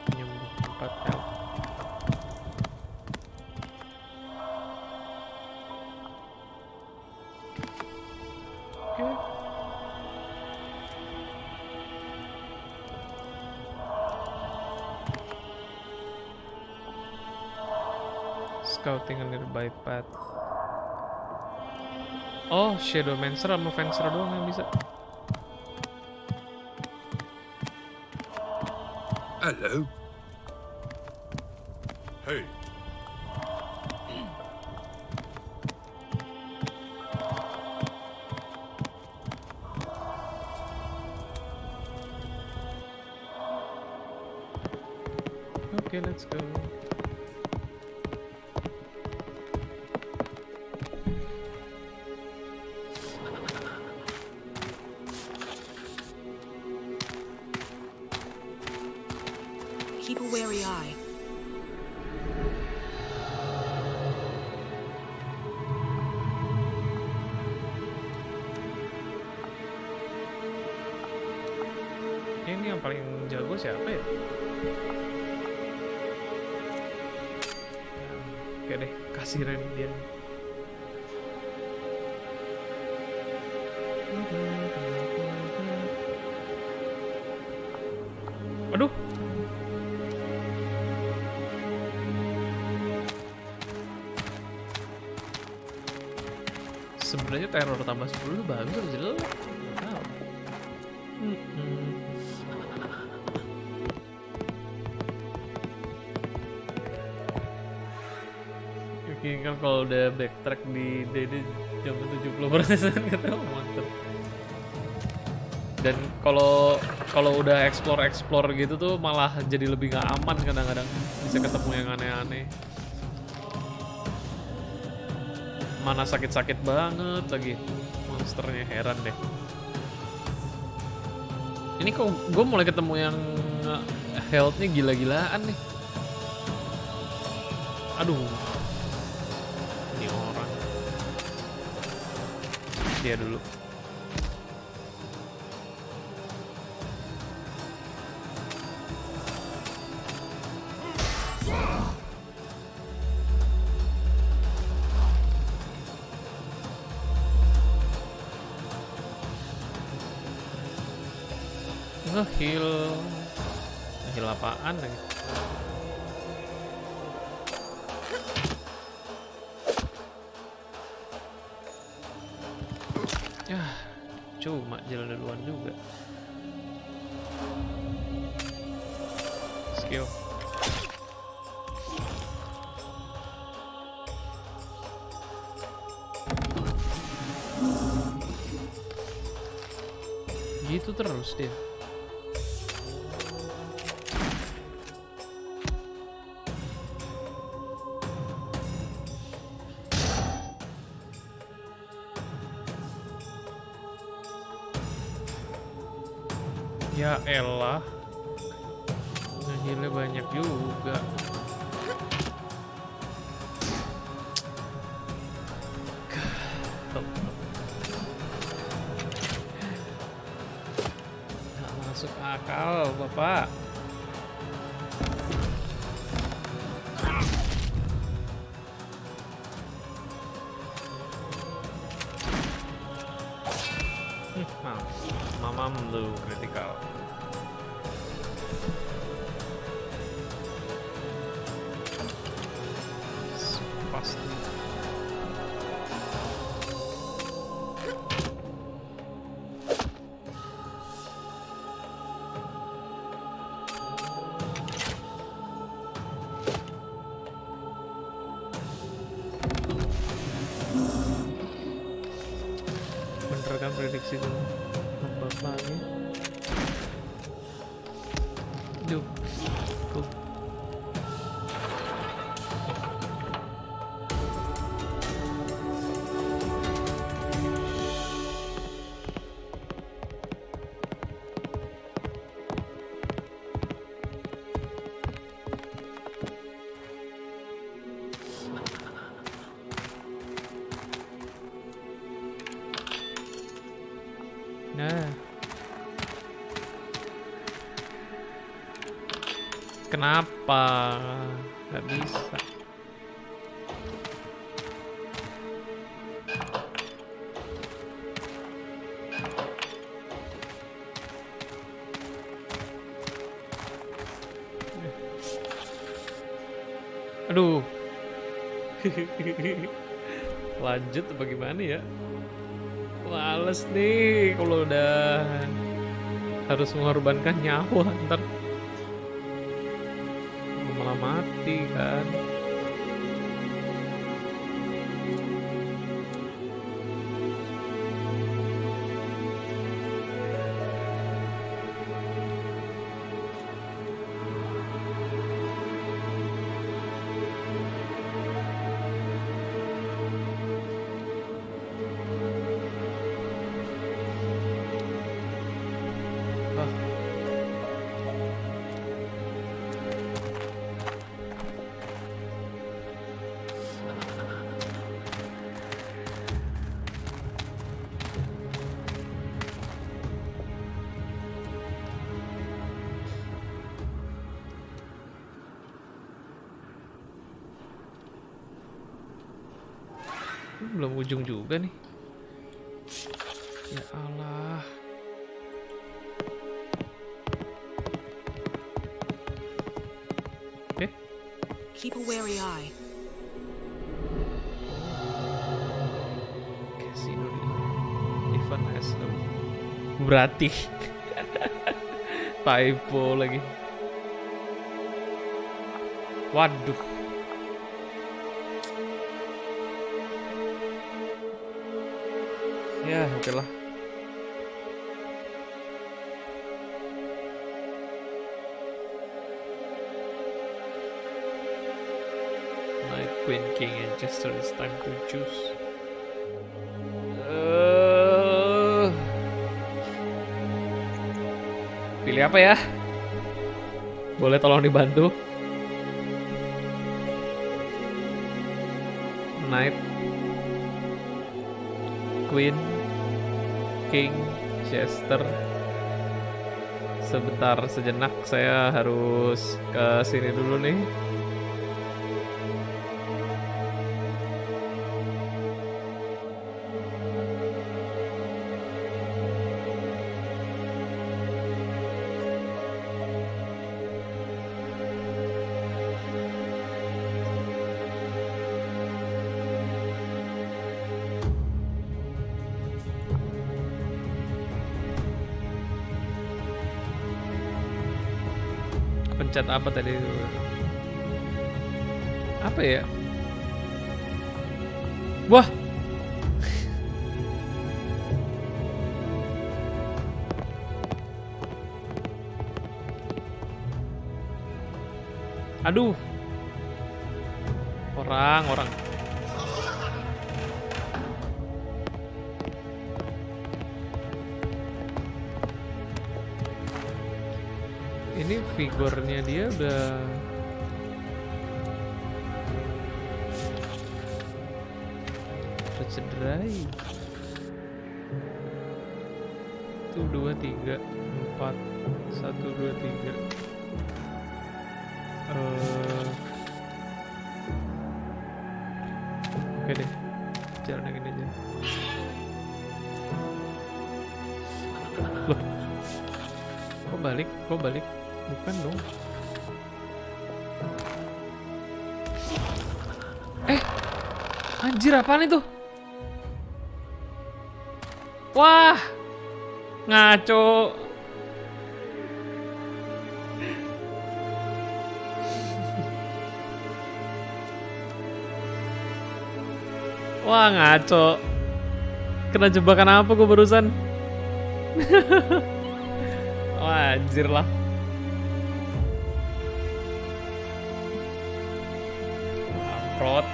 Penyembuh 4 health. Oke. Scouting a nearby path. Oh, Shadow Mancer sama Fencer doang yang bisa. Hello. Hey. Okay, let's go. Keep a wary eye. Ini yang paling jago siapa ya? Oke deh, kasih Ren dia. Aduh. Sebenarnya teror tambah 10 itu bagus atau jelek? Nggak tahu. Oke, kan kalau udah backtrack di DD jam 70% kata mantep. Dan kalau udah explore gitu tuh malah jadi lebih nggak aman kadang-kadang, bisa ketemu yang aneh-aneh. Mana sakit-sakit banget lagi monsternya, heran deh. Ini kok gue mulai ketemu yang health-nya gila-gilaan nih. Aduh. Ini orang. Dia dulu. Nge-heal apaan lagi? Ya, cuma jalan duluan juga. Skill. Gitu terus dia. Ya elah, ngehilnya banyak juga. Nggak masuk akal, Bapak. Mamam lu kritikal. Pasti. Bener kan prediksi gue? Nambah lagi. Yuk. Tuh. Nah, kenapa nggak bisa? Aduh, lanjut apa gimana ya? Males nih kalau udah harus mengorbankan nyawa, ntar malah mati kan. Belum ujung juga nih. Ya Allah. Oke. Keep a wary eye. Casino event has no. Berarti typo lagi. Waduh. Ya, oke lah. Knight, Queen, King, and Jester. It's time to choose. Pilih apa ya? Boleh tolong dibantu? Knight, Queen, King, Chester. Sebentar, sejenak saya harus ke sini dulu nih. Pencet apa tadi? Apa ya? Wah. Aduh. Orang. Ini figurnya dia udah tercederai. 1, 2, 3, 4, 1, 2, 3. Oke deh, jalan yang ini aja. Loh. Kok balik? Kok balik? Bukan dong. Anjir, apaan itu? Wah, ngaco. Wah, ngaco. Kena jebakan apa gue barusan? Wah, anjir lah. Amprot.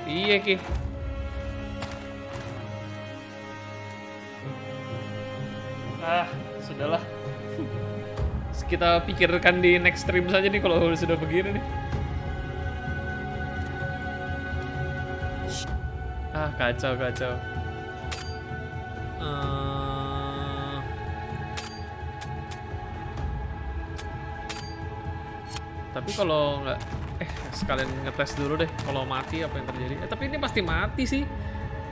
Iya, Ki. Sudahlah. Kita pikirkan di next stream saja nih kalau sudah begini nih. Kacau. Tapi kalau nggak, sekalian ngetes dulu deh kalau mati apa yang terjadi. Tapi ini pasti mati sih.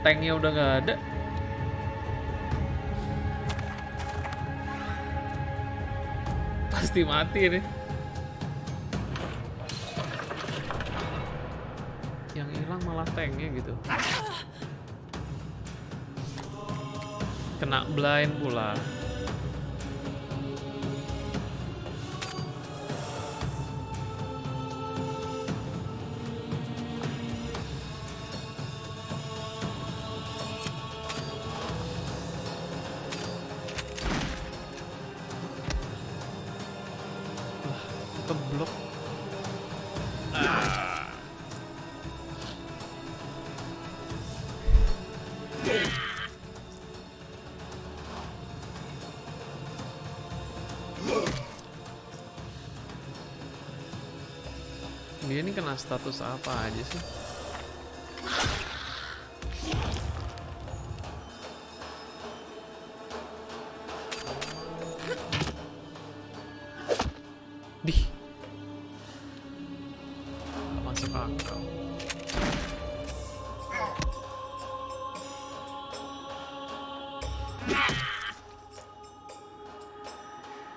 Tanknya udah nggak ada. Pasti mati ini. Yang hilang malah tanknya gitu. Kena blind pula. Keblok. Dia ini kena status apa aja sih? Dih. Gak masuk akal.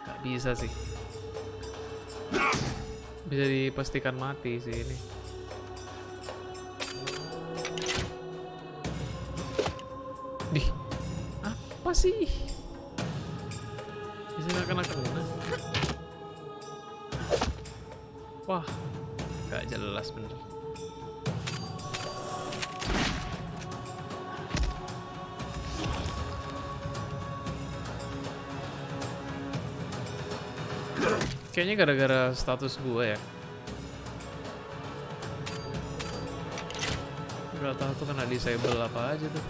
Gak bisa sih. Bisa dipastikan mati sih ini. Dih. Apa sih? Bisa gak kena. Wah, gak jelas bener. Kayaknya gara-gara status gue ya. Gak tahu tuh kena disable apa aja tuh.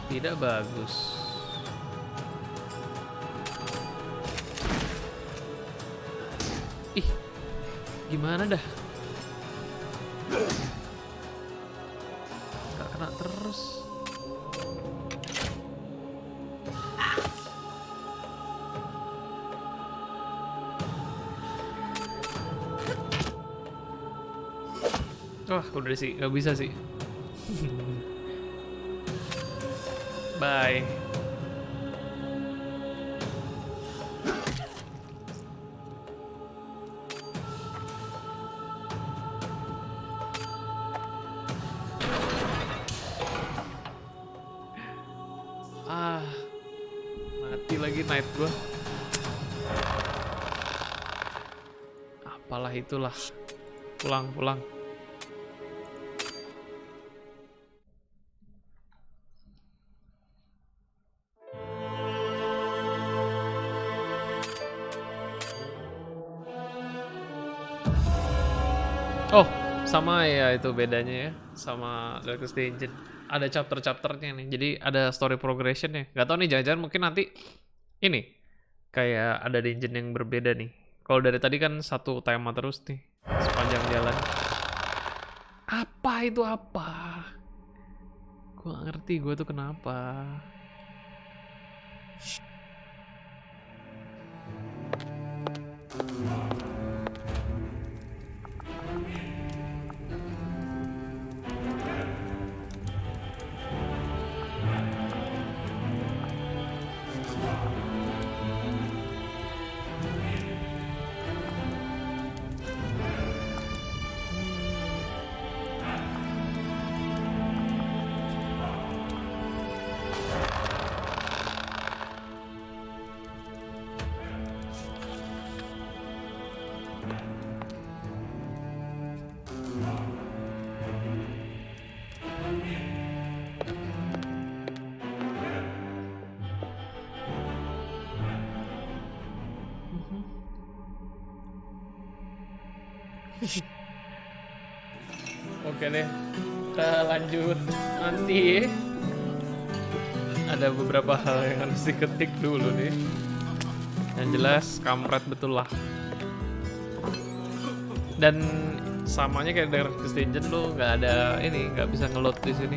Tidak bagus. Ih, gimana dah? Gak kena terus. Wah, udah sih, gak bisa sih. Bye. Mati lagi night gua. Apalah itulah. Pulang. Oh, sama ya itu bedanya ya sama Jacklanton. Ada chapter-chapternya nih. Jadi ada story progression ya. Gak tau nih, jangan-jangan mungkin nanti ini kayak ada dungeon yang berbeda nih. Kalau dari tadi kan satu tema terus nih sepanjang jalan. Apa itu apa? Gue gak ngerti gue tuh kenapa. Oke deh, kita lanjut nanti. Ada beberapa hal yang harus diketik dulu nih. Yang jelas kampret betul lah. Dan samanya kayak Darkest Dungeon lo nggak ada ini, nggak bisa ngeload di sini.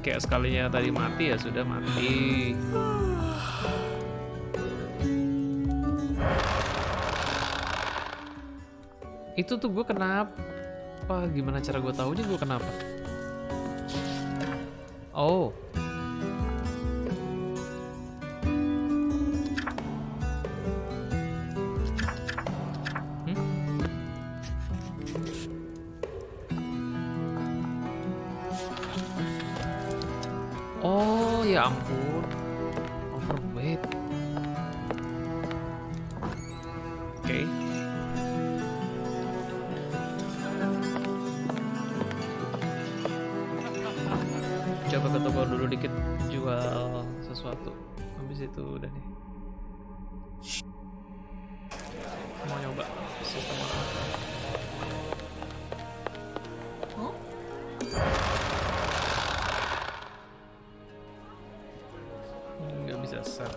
Kayak sekalinya tadi mati ya sudah mati. Itu tuh gue kenapa? Gimana cara gue taunya gue kenapa? Oh. Oh ya ampun, overweight. Oke. Coba ke toko dulu dikit jual sesuatu. Habis itu udah nih. Mau nyoba sistem apa? Nggak bisa set.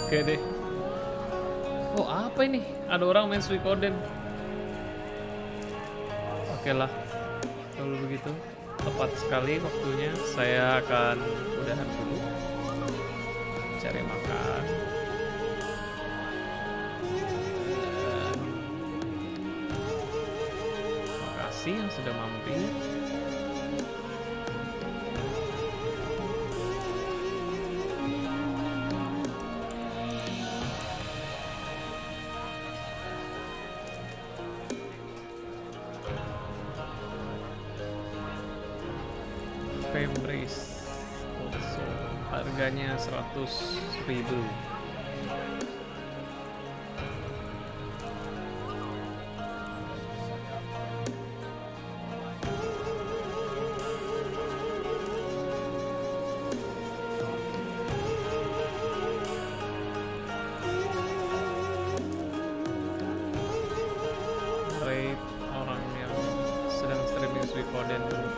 Oke deh. Oh apa ini? Ada orang main Suikoden. Oke lah. Kalau begitu tepat sekali waktunya. Saya akan udahan dulu. Cari makan. Terima kasih yang sudah mampir. Vambrace, harganya 100.000. Rate orang yang sedang streaming Suikoden dulu.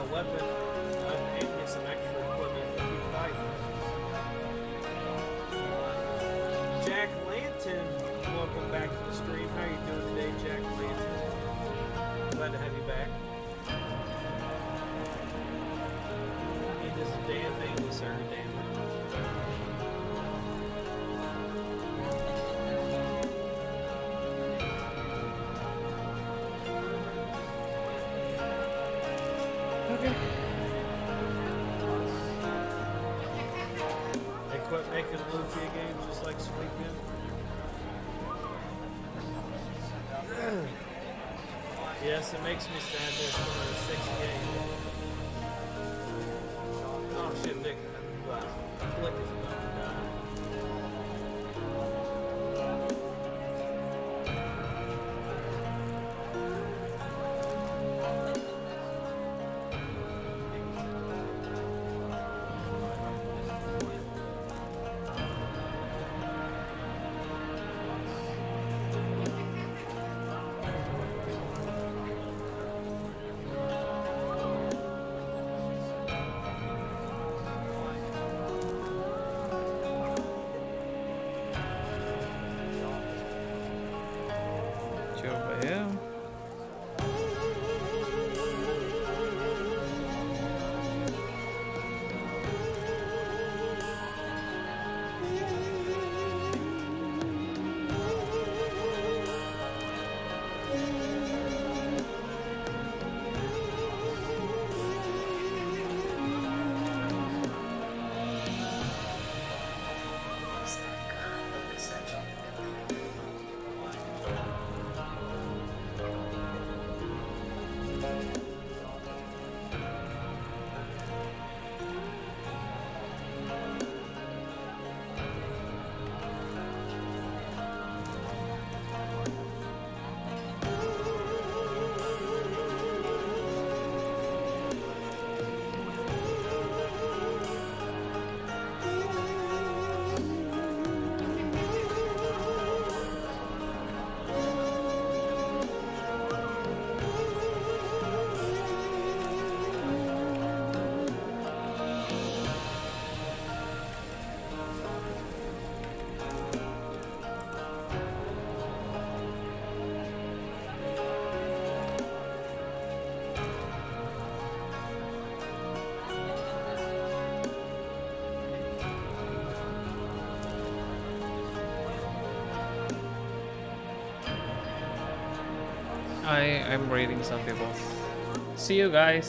Weapon and get some extra equipment for you fighting. Jacklanton, welcome back to the stream. How you doing today, Jacklanton? Glad to have you back. Need this damn thing to serve damn it. Okay. They quit making Luffy games just like Sweetman. Yes, it makes me sad there's only a 6th game. Oh shit, Nick. Flick is about to die. I'm reading some people. See you guys.